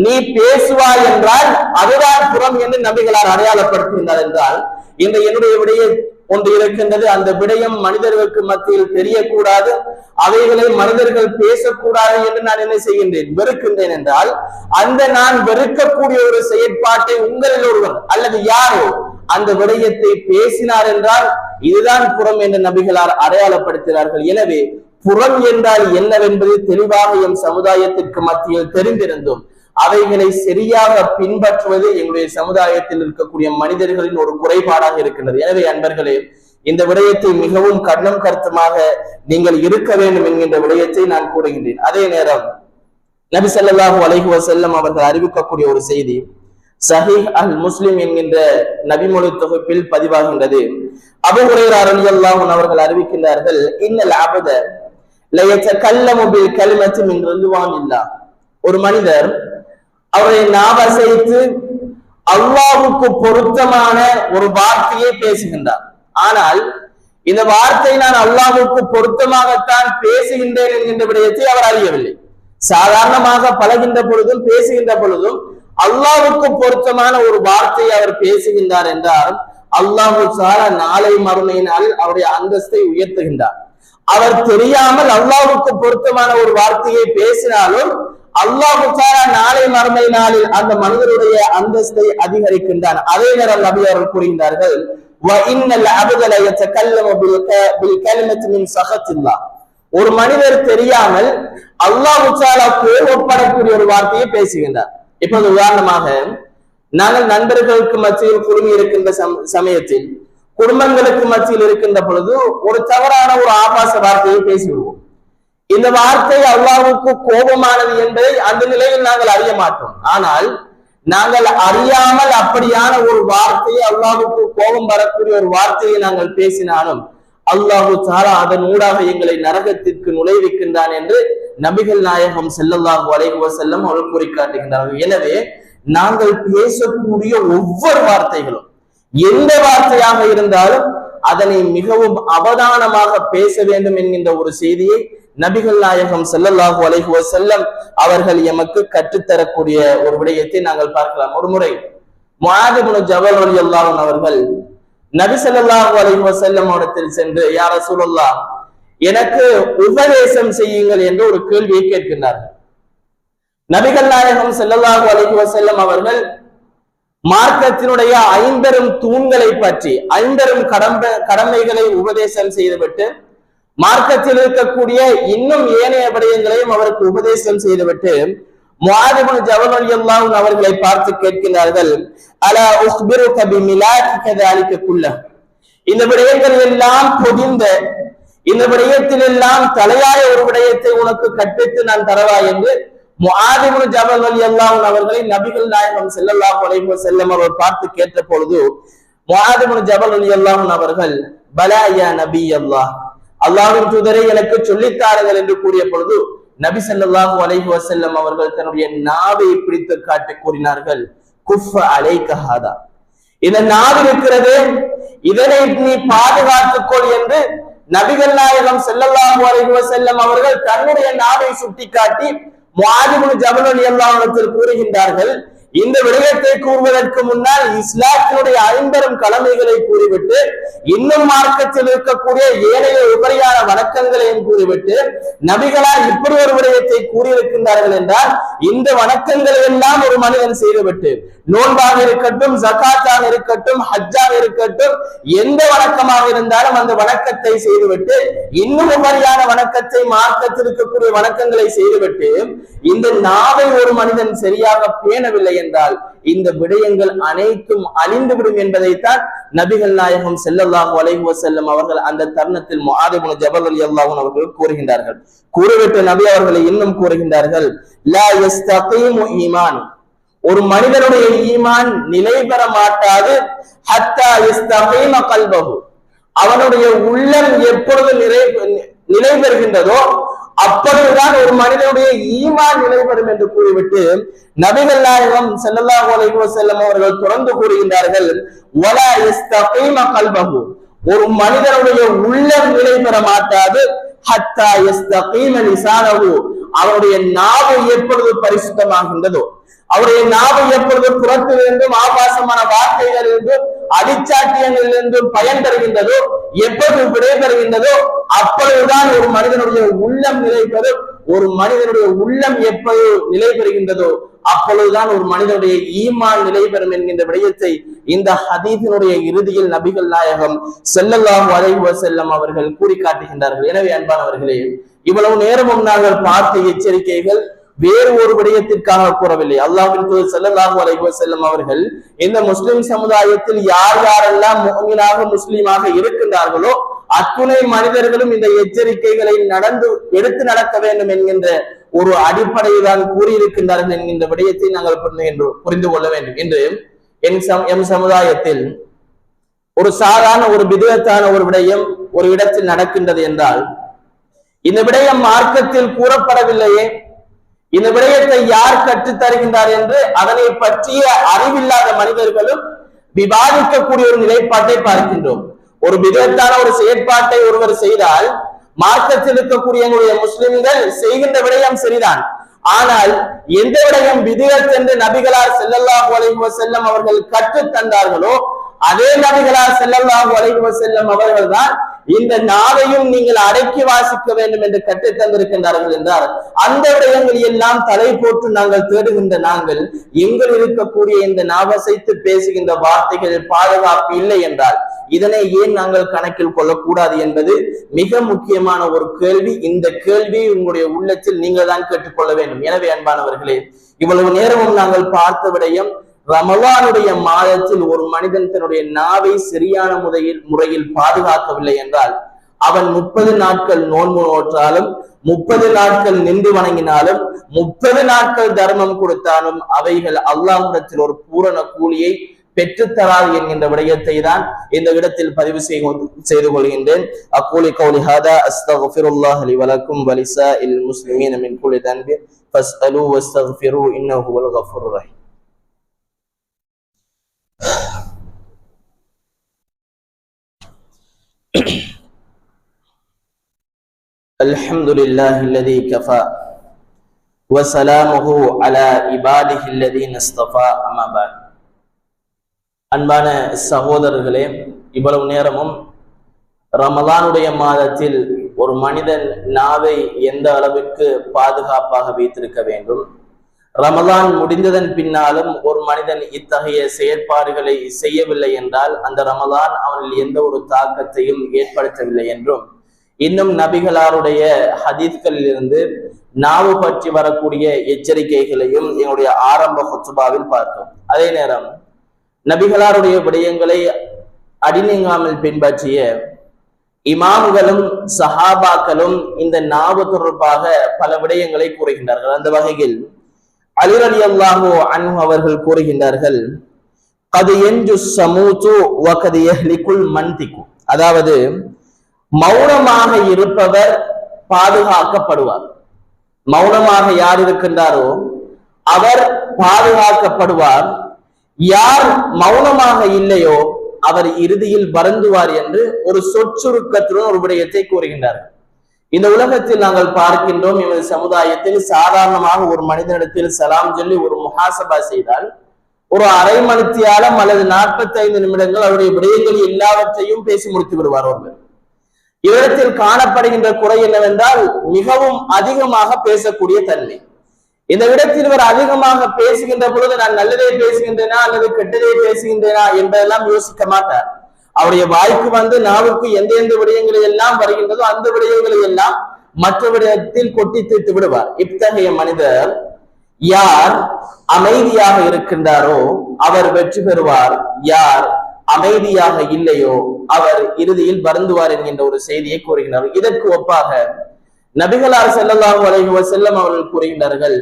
நீ பேசுவாய் என்றால் அதுதான் புறம் என்று நபிகளார் அடையாளப்படுத்துகின்றார். என்றால் இந்த என்னுடைய விடயம் ஒன்று இருக்கின்றது, அந்த விடயம் மனிதர்களுக்கு மத்தியில் தெரியக்கூடாது, அவைகளை மனிதர்கள் பேசக்கூடாது என்று நான் என்ன செய்கின்றேன், வெறுக்கின்றேன். என்றால் அந்த நான் வெறுக்கக்கூடிய ஒரு செயற்பாட்டை உங்களில் ஒருவர் அல்லது யாரோ அந்த விடயத்தை பேசினார் என்றால் இதுதான் புறம் என்று நபிகளார் அடையாளப்படுத்தினார்கள். எனவே புறம் என்றால் என்னவென்பது தெளிவாக எம் சமுதாயத்திற்கு மத்தியில் தெரிந்திருந்தோம். அவைகளை சரியாக பின்பற்றுவது எங்களுடைய சமுதாயத்தில் இருக்கக்கூடிய மனிதர்களின் ஒரு குறைபாடாக இருக்கின்றது. எனவே அன்பர்களே, இந்த விடயத்தை மிகவும் கண்ணம் கருத்துமாக நீங்கள் இருக்க வேண்டும் என்கின்ற விடயத்தை நான் கூறுகின்றேன். அதே நேரம் நபி ஸல்லல்லாஹு அலைஹி வஸல்லம் அவர்கள் அறிவிக்கக்கூடிய ஒரு செய்தி சஹீஹ் அல் முஸ்லிம் என்கின்ற நபிமொழி தொகுப்பில் பதிவாகின்றது. அபூ ஹுரைரா ரலியல்லாஹு அன்ஹு அவர்கள் அறிவிக்கின்றார்கள், இன்னல் அபத லயதகல்லமு பில் கலிமத்தி மின் ரிதுவானில்லாஹ், ஒரு மனிதர் அவரை நாவசைத்து அல்லாஹ்வுக்கு பொருத்தமான ஒரு வார்த்தையை பேசுகின்றார். ஆனால் இந்த வார்த்தை நான் அல்லாஹ்வுக்கு பொருத்தமாகத்தான் பேசுகின்றேன் என்கின்ற விடயத்தை அவர் அறியவில்லை. சாதாரணமாக பழகின்ற பொழுதும் பேசுகின்ற பொழுதும் அல்லாஹ்வுக்கு பொருத்தமான ஒரு வார்த்தையை அவர் பேசுகின்றார் என்றால் அல்லாஹ் தஆலா நாளை மறுமை நாள் அவருடைய அந்தஸ்தை உயர்த்துகின்றார். அவர் தெரியாமல் அல்லாஹ்வுக்கு பொருத்தமான ஒரு வார்த்தையை பேசினாலும் அல்லாஹ் தஆலா நாளை மறுமை நாளில் அந்த மனிதருடைய அந்தஸ்தை அதிகரிக்கின்றான். அதே நேரம் நபி அவர்கள் கூறுகின்றார்கள், வ இன்னல் அப்த லா யதகல்லமு பில் கலிமத்தி மின் சஹத்தில்லாஹ், ஒரு மனிதர் தெரியாமல் அல்லாஹ் தஆலா கோபப்படக்கூடிய ஒரு வார்த்தையை பேசுகின்றார். இப்போது உதாரணமாக நாங்கள் நண்பர்களுக்கு மத்தியில் குழுமி இருக்கின்ற சமயத்தில், குடும்பங்களுக்கு மத்தியில் இருக்கின்ற பொழுது ஒரு தவறான ஒரு ஆபாச வார்த்தையை பேசிவிடுவோம். இந்த வார்த்தை அல்லாஹ்வுக்கு கோபமானது என்பதை அந்த நிலையில் நாங்கள் அறிய மாட்டோம். ஆனால் நாங்கள் அறியாமல் அப்படியான ஒரு வார்த்தையை, அல்லாஹ்வுக்கு கோபம் வரக்கூடிய ஒரு வார்த்தையை நாங்கள் பேசினாலும் அல்லாஹ் தஆலா அதன் ஊடாக எங்களை நரகத்திற்கு நுழைவிக்கின்றான் என்று நபிகள் நாயகம் ஸல்லல்லாஹு அலைஹி வஸல்லம் அவர்கள் கூறி காட்டுகின்றார்கள். எனவே நாங்கள் பேசக்கூடிய ஒவ்வொரு வார்த்தைகளும் எந்த வார்த்தையாக இருந்தாலும் அதனை மிகவும் அவதானமாக பேச வேண்டும் என்கின்ற ஒரு செய்தியை நபிகள் நாயகம் ஸல்லல்லாஹு அலைஹி வஸல்லம் அவர்கள் எமக்கு கற்றுத்தரக்கூடிய ஒரு விடயத்தை நாங்கள் பார்க்கலாம். ஒரு முறை முஆத் இப்னு ஜபல் ரலியல்லாஹு அன்ஹு அவர்கள் நபி ஸல்லல்லாஹு அலைஹி வஸல்லம் இடத்தில் சென்று, யா ரசூலுல்லாஹ், எனக்கு உபதேசம் செய்யுங்கள் என்று ஒரு கேள்வியை கேட்கின்றார்கள். நபிகள் நாயகம் ஸல்லல்லாஹு அலைஹி வஸல்லம் அவர்கள் மார்க்கத்தினுடைய 50 தூண்களை பற்றி 50 கடமைகளை உபதேசம் செய்துவிட்டு மார்க்கத்தில் இருக்கக்கூடிய இன்னும் ஏனைய விடயங்களையும் அவருக்கு உபதேசம் செய்துவிட்டு முஆத் இப்னு ஜபல் ரலியல்லாஹு அன்ஹு அவர்களை பார்த்து கேட்கிறார்கள், அலா உக்பிருக பிமிலாகி கதாலிக குல்லஹ், இந்த விடயங்கள் எல்லாம் பொதிந்த, இந்த விடயத்தில் எல்லாம் தலையாய ஒரு விடயத்தை உனக்கு கற்பித்து நான் தரவா என்று முஆத் இப்னு ஜபல் ரலியல்லாஹு அன்ஹு அவர்களை நபிகள் நாயகம் ஸல்லல்லாஹு அலைஹி வஸல்லம் அவர்கள் பார்த்து கேட்ட பொழுது முஆத் இப்னு ஜபல் ரலியல்லாஹு அன்ஹு அவர்கள், பலா யா நபி அல்லாஹ், அல்லாஹ்வின் தூதரே எனக்கு சொல்லித்தாருங்கள் என்று கூறிய பொழுது நபி ஸல்லல்லாஹு அலைஹி வஸல்லம் அவர்கள் தன்னுடைய நாவை பிடித்து காட்டி கூறினார்கள், குஃப அலைக ஹாதா, இந்த நாவு இருக்கிறது, இதனை நீ பாதுகாத்துக்கொள் என்று நபிகள் நாயகம் ஸல்லல்லாஹு அலைஹி வஸல்லம் அவர்கள் தன்னுடைய நாவை சுட்டிக்காட்டி முஆத் இப்னு ஜபல் ரலியல்லாஹு அன்ஹு கூறுகின்றார்கள். இந்த விடயத்தை கூறுவதற்கு முன்னால் இஸ்லாத்தினுடைய 50 கடமைகளை கூறிவிட்டு இன்னும் மார்க்கத்தில் இருக்கக்கூடிய ஏனைய உபரியான வணக்கங்களையும் கூறிவிட்டு நபிகளார் இப்படி ஒரு விடயத்தை கூறியிருக்கின்றார்கள் என்றால், இந்த வணக்கங்களை எல்லாம் ஒரு மனிதன் செய்துவிட்டு, நோன்பாக இருக்கட்டும், ஜகாத்தாக இருக்கட்டும், ஹஜ்ஜாக இருக்கட்டும், எந்த வணக்கமாக இருந்தாலும் அந்த வணக்கத்தை செய்துவிட்டு இன்னும் உபரியான வணக்கத்தை, மார்க்கத்தில் இருக்கக்கூடிய வணக்கங்களை செய்துவிட்டு இந்த நாவை ஒரு மனிதன் சரியாக பேணவில்லை என்றால் இந்த விடயங்கள் அனைத்தும் அழிந்துவிடும் என்பதைத்தான் நபிகள் நாயகம் ஸல்லல்லாஹு அலைஹி வஸல்லம் அவர்கள் அந்த தருணத்தில் முஆத் இப்னு ஜபல் ரலியல்லாஹு அன்ஹு அவர்கள் கூறுகின்றார்கள். கூறிவிட்டு நபி அவர்களை இன்னும் கூறுகின்றார்கள், லா யஸ்தகீமு ஈமான், ஒரு மனிதனுடைய ஈமான் நிலை பெற மாட்டாது, ஹத்தா யஸ்தகீம கல்பஹு, அவனுடைய உள்ளம் எப்பொழுது நிலை பெறுகின்றதோ அப்பொழுதுதான் ஒரு மனிதனுடைய ஈமான் நிலை பெறும் என்று கூறிவிட்டு நபிகள் நாயகம் ஸல்லல்லாஹு அலைஹி வஸல்லம் அவர்கள் தொடர்ந்து கூறுகின்றார்கள், வலா யஸ்தகீம கல்பஹு, ஒரு மனிதனுடைய உள்ளம் நிலை பெற மாட்டாது, ஹத்தா யஸ்தகீம லிசானஹு, அவருடைய நாவு எப்பொழுது பரிசுத்தமாகின்றதோ, அவருடைய நாவு எப்பொழுது புறத்திலிருந்தும் ஆபாசமான வார்த்தைகளிலிருந்தும் அடிச்சாட்டியங்களிலிருந்தும் பயன் தருகின்றதோ, எப்பொழுது விடைபெறுகின்றதோ அப்பொழுதுதான் ஒரு மனிதனுடைய உள்ளம் நிலை பெறும். ஒரு மனிதனுடைய உள்ளம் எப்போது நிலை பெறுகின்றதோ அப்பொழுதுதான் ஒரு மனிதனுடைய ஈமான் நிலை பெறும் என்கின்ற விடயத்தை இந்த ஹதீஸினுடைய இறுதியில் நபிகள் நாயகம் ஸல்லல்லாஹு அலைஹி வஸல்லம் அவர்கள் கூறி காட்டுகின்றார்கள். எனவே அன்பானவர்களே, இவ்வளவு நேரமும் நாங்கள் பார்த்த எச்சரிக்கைகள் வேறு ஒரு விடயத்திற்காக கூறவில்லை. அல்லாஹ்வின் தூதர் ஸல்லல்லாஹு அலைஹி வஸல்லம் அவர்கள் இந்த முஸ்லிம் சமுதாயத்தில் யார் யாரெல்லாம் முஃமினாக முஸ்லிமாக இருக்கின்றார்களோ அத்துணை மனிதர்களும் இந்த எச்சரிக்கைகளை எடுத்து நடக்க வேண்டும் என்கின்ற ஒரு அடிப்படையில் தான் கூறியிருக்கின்றார்கள் என்கின்ற விடயத்தை நாங்கள் புரிந்து கொள்ள வேண்டும். என்று எம் சமுதாயத்தில் ஒரு சாதாரண ஒரு பிதஅத்தான ஒரு விடயம் ஒரு இடத்தில் நடக்கின்றது என்றால் இந்த விடயம் மார்க்கத்தில் கூறப்படவில்லையே, இந்த விடயத்தை யார் கற்றுத் தருகின்றார் என்று அதனை பற்றிய அறிவில்லாத மனிதர்களும் விவாதிக்கக்கூடிய ஒரு நிலைப்பாட்டை பார்க்கின்றோம். ஒரு பிதஅத்தான ஒரு செயற்பாட்டை ஒருவர் செய்தால் மார்க்கத்தில் இருக்கக்கூடிய எங்களுடைய முஸ்லிம்கள் செய்கின்ற விடயம் சரிதான், ஆனால் எந்த விடயம் பிதஅத் என்று நபிகளார் ஸல்லல்லாஹு அலைஹி வஸல்லம் அவர்கள் கற்றுத் தந்தார்களோ அதே நபிகளார் ஸல்லல்லாஹு அலைஹி வஸல்லம் அவர்கள் தான் இந்த நாவையும் நீங்கள் அடக்கி வாசிக்க வேண்டும் என்று கற்றுத் தந்திருக்கின்றார்கள் என்றால் அந்த விடயங்கள் எல்லாம் தலை போட்டு நாங்கள் தேடுகின்ற நாங்கள் எங்கள் இருக்கக்கூடிய இந்த நாவசைத்து பேசுகின்ற வார்த்தைகளில் பாதுகாப்பு இல்லை என்றால் இதனை ஏன் நாங்கள் கணக்கில் கொள்ளக்கூடாது என்பது மிக முக்கியமான ஒரு கேள்வி. இந்த கேள்வியை உங்களுடைய உள்ளத்தில் நீங்கள் தான் கேட்டுக்கொள்ள வேண்டும். எனவே அன்பானவர்களே, இவ்வளவு நேரமும் நாங்கள் பார்த்த விடயம் ரமலானுடைய மாதத்தில் ஒரு மனிதன் தன்னுடைய நாவை சரியான முறையில் பாதுகாக்கவில்லை என்றால் அவன் 30 நாட்கள் நோன்பு நோற்றாலும் 30 நாட்கள் நின்று வணங்கினாலும் 30 நாட்கள் தர்மம் கொடுத்தாலும் அவைகள் அல்லாஹ்விடத்தில் ஒரு பூரண கூலியை பெற்றுத்தராது என்கின்ற விடயத்தை தான் இந்த இடத்தில் பதிவு செய்து கொள்கின்றேன். அக்கூலி கௌலி ஹாதா அஸ்தக்ஃபிருல்லாஹ் லி வலக்கும் வலிசாஇல் முஸ்லிமீன மின் குல்லி தன்பி ஃபஸ்அலு வஸ்தக்ஃபிரு இன்னஹு ஹுவல் கஃபூருர் ரஹீம். الحمد لله الذي كفى وسلامه على عباده الذين اصطفى أما بعد. அன்பான சகோதரர்களே, இவ்வளவு நேரமும் ரமலானுடைய மாதத்தில் ஒரு மனிதன் நாவை எந்த அளவிற்கு பாதுகாப்பாக வைத்திருக்க வேண்டும், ரமலான் முடிந்ததன் பின்னாலும் ஒரு மனிதன் இத்தகைய செயற்பாடுகளை செய்யவில்லை என்றால் அந்த ரமலான் அவனில் எந்த ஒரு தாக்கத்தையும் ஏற்படுத்தவில்லை என்றும், இன்னும் நபிகளாருடைய ஹதீஸ்களில் இருந்து நாவு பற்றி வரக்கூடிய எச்சரிக்கைகளையும் என்னுடைய ஆரம்ப ஹுத்பாவில் பார்த்தோம். அதே நேரம் நபிகளாருடைய விடயங்களை அடிநீங்காமல் பின்பற்றிய இமாம்களும் சஹாபாக்களும் இந்த நாவு தொடர்பாக பல விடயங்களை கூறுகின்றார்கள். அந்த வகையில் அலி ரலியல்லாஹு அன்ஹு அவர்கள் கூறுகின்றார்கள், கது என்ஜு சமூது வகது யஹ்லிகுல் மன்திகு, அதாவது மௌனமாக இருப்பவர் பாதுகாக்கப்படுவார். மௌனமாக யார் இருக்கின்றாரோ அவர் பாதுகாக்கப்படுவார். யார் மௌனமாக இல்லையோ அவர் இறுதியில் வருந்துவார் என்று ஒரு சொற்சுருக்கத்துடன் ஒரு விடயத்தை கூறுகின்றார்கள். இந்த உலகத்தில் நாங்கள் பார்க்கின்றோம், எமது சமுதாயத்தில் சாதாரணமாக ஒரு மனிதனிடத்தில் சலாம் சொல்லி ஒரு முஹாசபா செய்தால் ஒரு அரை மணித்தியாலம் அல்லது 45 நிமிடங்கள் அவருடைய விடயங்கள் எல்லாவற்றையும் பேசி முடித்து விடுவார். ஒருவர் இவரிடத்தில் காணப்படுகின்ற குறை என்னவென்றால் மிகவும் அதிகமாக பேசக்கூடிய தன்மை. இந்த இடத்தில் இவர் அதிகமாக பேசுகின்ற பொழுது நான் நல்லதே பேசுகின்றேனா அல்லது கெட்டதே பேசுகின்றேனா என்பதெல்லாம் யோசிக்க மாட்டார். அவருடைய வாய்க்கு நாவுக்கு எந்த விடயங்களை எல்லாம் வருகின்றதோ அந்த விடயங்களை எல்லாம் மற்ற விடயத்தில் கொட்டி தீர்த்து விடுவார். இத்தகைய மனிதர் யார் அமைதியாக இருக்கின்றாரோ அவர் வெற்றி பெறுவார், யார் அமைதியாக இல்லையோ அவர் இறுதியில் வருந்துவார் என்கின்ற ஒரு செய்தியை கூறுகிறார். இதற்கு ஒப்பாக நபிகளார் ஸல்லல்லாஹு அலைஹி வஸல்லம் அவர்கள் கூறுகின்றார்கள்,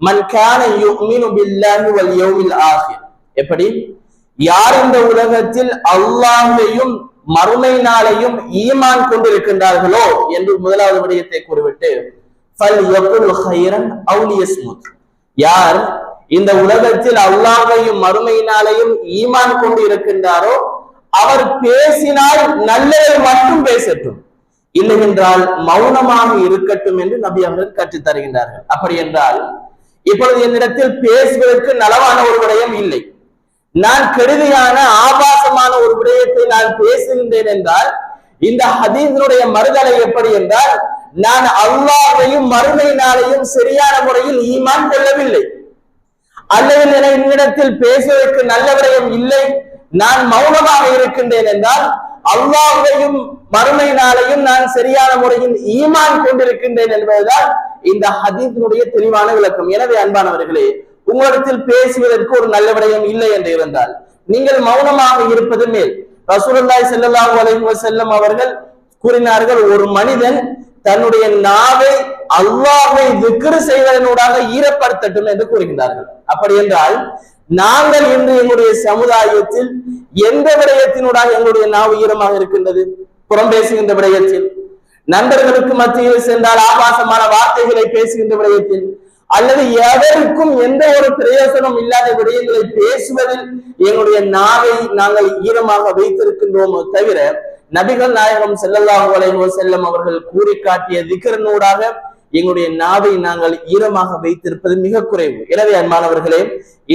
மன் கான யுமினு பில்லாஹி வல் யௌமில் ஆகிர், எப்படி யார் இந்த உலகத்தில் அல்லாஹ்வையும் மறுமை நாளையும் ஈமான் கொண்டிருக்கின்றார்களோ என்று முதலாவது விடயத்தை கூறிவிட்டு ஃபல் யகுல் கைரன் அவ் லியஸ்முத், யார் இந்த உலகத்தில் அல்லாஹ்வையும் மறுமை நாளையும் ஈமான் கொண்டு இருக்கின்றாரோ அவர் பேசினால் நல்லதை மட்டும் பேசட்டும், இல்லை என்றால் மௌனமாக இருக்கட்டும் என்று நபி அவர்கள் கற்றுத் தருகின்றார்கள். அப்படி என்றால் இப்பொழுது என்னிடத்தில் பேசுவதற்கு நலவான ஒரு விடயம் இல்லை, நான் கெடுதியான ஆபாசமான ஒரு விடயத்தை நான் பேசுகின்றேன் என்றால் இந்த ஹதீஸினுடைய மறுதலை எப்படி என்றால் நான் அல்லாஹ்வையும் மறுமை நாளையும் சரியான முறையில் ஈமான் கொள்ளவில்லை, அல்லது என்னிடத்தில் பேசுவதற்கு நல்ல விடயம் இல்லை, நான் மௌனமாக இருக்கின்றேன் என்றால் அல்லாஹ்வையும் மறுமை நாளையும் நான் சரியான முறையில் ஈமான் கொண்டிருக்கின்றேன் என்பதுதான் இந்த ஹதீஸினுடைய தெளிவான விளக்கம். எனவே அன்பானவர்களே, உங்களிடத்தில் பேசுவதற்கு ஒரு நல்ல விடயம் இல்லை என்று இருந்தால் நீங்கள் மௌனமாக இருப்பது மேல். ரசூலுல்லாஹி ஸல்லல்லாஹு அலைஹி வஸல்லம் அவர்கள் கூறினார்கள், ஒரு மனிதன் தன்னுடைய நாவை அல்லாஹ்வை திக்ர் செய்வதனூடாக ஈரப்படுத்தட்டும் என்று கூறுகின்றார்கள். அப்படி என்றால் நாங்கள் இன்று எங்களுடைய சமுதாயத்தில் எந்த விடயத்தினூடாக எங்களுடைய நாவு ஈரமாக இருக்கின்றது? புறம் பேசுகின்ற விடயத்தில், நண்பர்களுக்கு மத்தியில் சென்றால் ஆபாசமான வார்த்தைகளை பேசுகின்ற விடயத்தில், அல்லது எதற்கும் எந்த ஒரு பிரயோசனம் இல்லாத விடயங்களை பேசுவதில் எங்களுடைய நாவை நாங்கள் ஈரமாக வைத்திருக்கின்றோமோ தவிர நபிகள் நாயகம் ஸல்லல்லாஹு அலைஹி வஸல்லம் அவர்கள் கூறி காட்டிய திக்ரினூடாக எங்களுடைய நாவை நாங்கள் ஈரமாக வைத்திருப்பது மிக குறைவு. எனவே அன்பானவர்களே,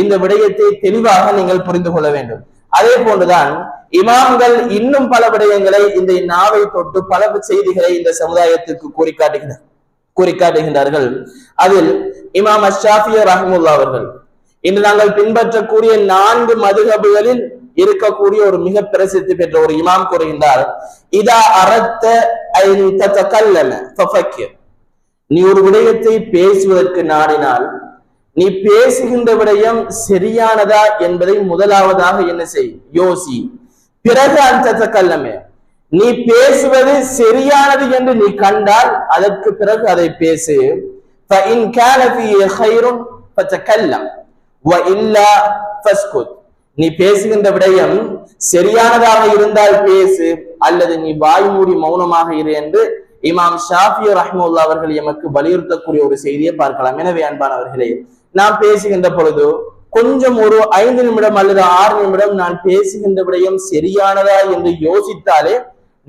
இந்த விடயத்தை தெளிவாக நீங்கள் புரிந்து கொள்ள வேண்டும். அதே போன்றுதான் இமாம்கள் இன்னும் பல விடயங்களை இந்த நாவை தொட்டு பல செய்திகளை இந்த சமுதாயத்திற்கு கூறி காட்டுகின்றார்கள். அதில் இமாம் அஷ்ஷாஃபியி ரஹ்மத்துல்லாஹி அவர்கள் இன்று நாங்கள் பின்பற்றக்கூடிய 4 மதுஹபுகளில் இருக்கக்கூடிய ஒரு மிக பிரசித்தி பெற்ற ஒரு இமாம் கூறுகின்றார், இதா அரத்த அன் ததகல்லம ஃபஃபக்கிர், நீ ஒரு விடயத்தை பேசுவதற்கு நாடினால் நீ பேசுகின்ற விடயம் சரியானதா என்பதை முதலாவதாக என்ன செய், யோசி. பிறகு அந்த ததகல்லம, நீ பேசுவது சரியானது என்று நீ கண்டால் அதற்கு பிறகு அதை பேசு. فإن كان فيه خير فتكلم وإلا فاسكت, நீ பேசுகின்ற விடயம் சரியானதாக இருந்தால் பேசு, அல்லது நீ வாய் மூடி மௌனமாக இரு என்று இமாம் ஷாஃபியி ரஹ்மத்துல்லாஹி அவர்கள் எமக்கு வலியுறுத்தக்கூடிய ஒரு செய்தியை பார்க்கலாம். எனவே அன்பானவர்களே, நாம் பேசுகின்ற பொழுது கொஞ்சம் ஒரு 5 நிமிடம் அல்லது 6 நிமிடம் நான் பேசுகின்ற விடயம் சரியானதா என்று யோசித்தாலே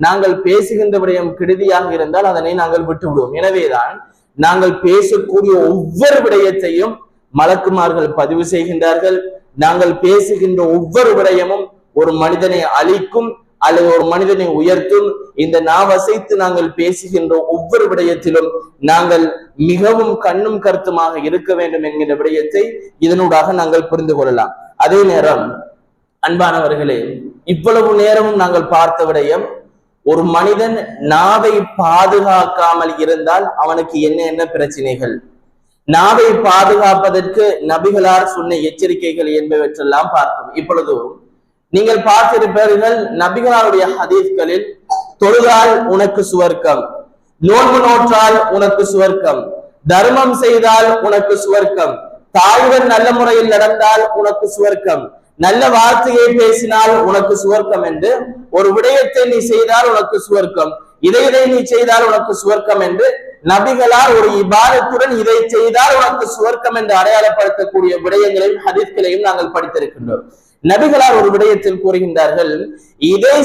நாங்கள் பேசுகின்ற விடயம் கெடுதியாக இருந்தால் அதனை நாங்கள் விட்டுவிடுவோம். எனவேதான் நாங்கள் பேசக்கூடிய ஒவ்வொரு விடயத்தையும் மலக்குமார்கள் பதிவு செய்கின்றார்கள். நாங்கள் பேசுகின்ற ஒவ்வொரு விடயமும் ஒரு மனிதனை அழிக்கும் அல்லது ஒரு மனிதனை உயர்த்தும். இந்த நாவசைத்து நாங்கள் பேசுகின்ற ஒவ்வொரு விடயத்திலும் நாங்கள் மிகவும் கண்ணும் கருத்துமாக இருக்க வேண்டும் என்கின்ற விடயத்தை இதனூடாக நாங்கள் புரிந்து கொள்ளலாம். அதே நேரம் அன்பானவர்களே, இவ்வளவு நேரமும் நாங்கள் பார்த்த விடயம், ஒரு மனிதன் நாவை பாதுகாக்காமல் இருந்தால் அவனுக்கு என்ன பிரச்சனைகள், நாவை பாதுகாப்பதற்கு நபிகளார் சொன்ன எச்சரிக்கைகள் என்பவற்றெல்லாம் பார்த்தோம். இப்பொழுது நீங்கள் பார்த்திருப்பீர்கள், நபிகளாருடைய ஹதீஸ்களில் தொழுதால் உனக்கு சுவர்க்கம், நோன்பு நோற்றால் உனக்கு சுவர்க்கம், தர்மம் செய்தால் உனக்கு சுவர்க்கம், தாயுடன் நல்ல முறையில் நடந்தால் உனக்கு சுவர்க்கம், நல்ல வார்த்தையை பேசினால் உனக்கு சுவர்க்கம் என்று, ஒரு விடயத்தை நீ செய்தால் உனக்கு சுவர்க்கம், இதை நீ செய்தால் உனக்கு சுவர்க்கம் என்று நபிகளார் ஒரு இபாதத்துடன் இதை செய்தால் உனக்கு சுவர்க்கம் என்று அடையாளப்படுத்தக்கூடிய விடயங்களையும் ஹதீஸ்களையும் நாங்கள் படித்திருக்கின்றோம். நபிகளார் ஒரு விடயத்தில் கூறுகின்றார்கள், இதை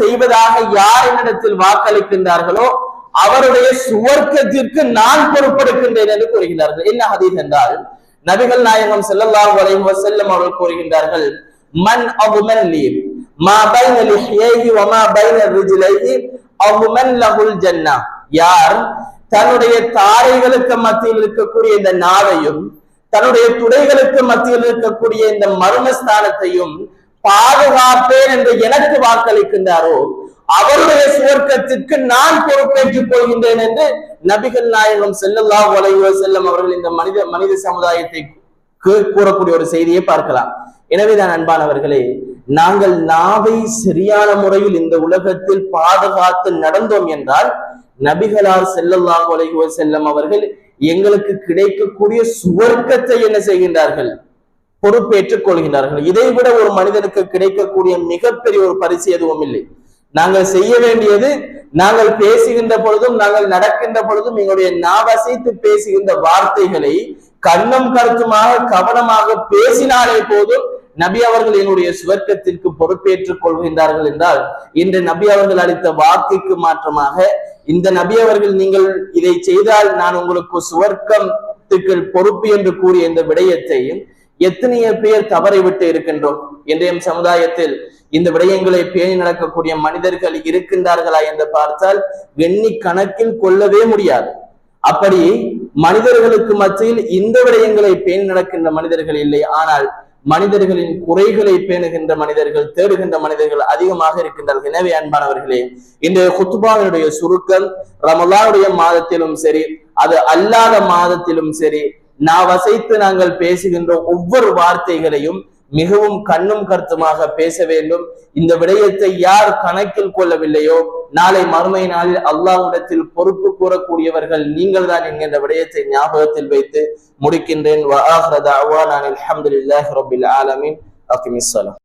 செய்வதாக யார் என்னிடத்தில் வாக்களிக்கின்றார்களோ அவருடைய சுவர்க்கத்திற்கு நான் பொறுப்பெடுக்கின்றேன் என்று கூறுகின்றார்கள். என்ன ஹதீஸ் என்றால், நபிகள் நாயகம் ஸல்லல்லாஹு அலைஹி வஸல்லம் அவர்கள் கூறுகின்றார்கள், மன் அவ்மன் லி மா பைன லிஹ்யைஹி வ மா பைன ரிஜ்லைஹி அவ்மன் லஹுல் ஜன்னah. யார் தன்னுடைய தாடைகளுக்கு மத்தியில் இருக்கக்கூடிய இந்த நாவையும் தன்னுடைய துடைகளுக்கு மத்தியில் இருக்கக்கூடிய இந்த மர்மஸ்தானத்தையும் பாதுகாப்பேன் என்று எனக்கு வாக்களிக்கின்றாரோ அவருடைய சுவர்க்கத்திற்கு நான் பொறுப்பேற்றுக் கொள்கின்றேன் என்று நபிகள் நாயகம் ஸல்லல்லாஹு அலைஹி வஸல்லம் அவர்கள் இந்த மனித சமுதாயத்தை கூறக்கூடிய ஒரு செய்தியை பார்க்கலாம். எனவேதான் அன்பானவர்களே, நாங்கள் நாவை சரியான முறையில் இந்த உலகத்தில் பாதுகாத்து நடந்தோம் என்றால் நபிகளார் ஸல்லல்லாஹு அலைஹி வஸல்லம் அவர்கள் எங்களுக்கு கிடைக்கக்கூடிய சுவர்க்கத்தை என்ன செய்கின்றார்கள், பொறுப்பேற்றுக் கொள்கின்றார்கள். இதைவிட ஒரு மனிதனுக்கு கிடைக்கக்கூடிய மிகப்பெரிய ஒரு பரிசு எதுவும் இல்லை. நாங்கள் செய்ய வேண்டியது, நாங்கள் பேசுகின்ற பொழுதும் நாங்கள் நடக்கின்ற பொழுதும் எங்களுடைய நாவசைத்து பேசுகின்ற வார்த்தைகளை கண்ணும் கருத்துமாக கவனமாக பேசினாலே போதும் நபி அவர்கள் என்னுடைய சுவர்க்கத்திற்கு பொறுப்பேற்றுக் கொள்கின்றார்கள் என்றால், இன்று நபி அவர்கள் அளித்த வாக்குக்கு மாற்றமாக இந்த நபி அவர்கள் நீங்கள் இதை செய்தால் நான் உங்களுக்கு சுவர்க்கத்துக்கு பொறுப்பு என்று கூறிய இந்த விடயத்தையும் எத்தனைய பேர் தவறை விட்டு இருக்கின்றோம். இன்றைய சமுதாயத்தில் இந்த விடயங்களை பேணி நடக்கக்கூடிய மனிதர்கள் இருக்கின்றார்களா என்று பார்த்தால் எண்ணி கணக்கில் கொள்ளவே முடியாது. அப்படி மனிதர்களுக்கு மத்தியில் இந்த விடயங்களை பேணி நடக்கின்ற மனிதர்கள் இல்லை. ஆனால் மனிதர்களின் குறைகளை பேணுகின்ற மனிதர்கள், தேடுகின்ற மனிதர்கள் அதிகமாக இருக்கின்றார்கள். எனவே அன்பானவர்களே, இன்றைய குத்துபாவினுடைய சுருக்கம் ரமலானுடைய மாதத்திலும் சரி, அது அல்லாத மாதத்திலும் சரி, நாவசைத்து நாங்கள் பேசுகின்ற ஒவ்வொரு வார்த்தைகளையும் மிகவும் கண்ணும் கருத்துமாக பேச வேண்டும். இந்த விடயத்தை யார் கணக்கில் கொள்ளவில்லையோ நாளை மறுமை நாளில் அல்லாஹ்விடத்தில் பொறுப்பு கூறக்கூடியவர்கள் நீங்கள் தான் என்கின்ற விடயத்தை ஞாபகத்தில் வைத்து முடிக்கின்றேன். வ ஆகிரு தஅவானா அல்ஹம்துலில்லாஹி ரப்பில் ஆலமீன். அகிமிஸ் ஸலாம்.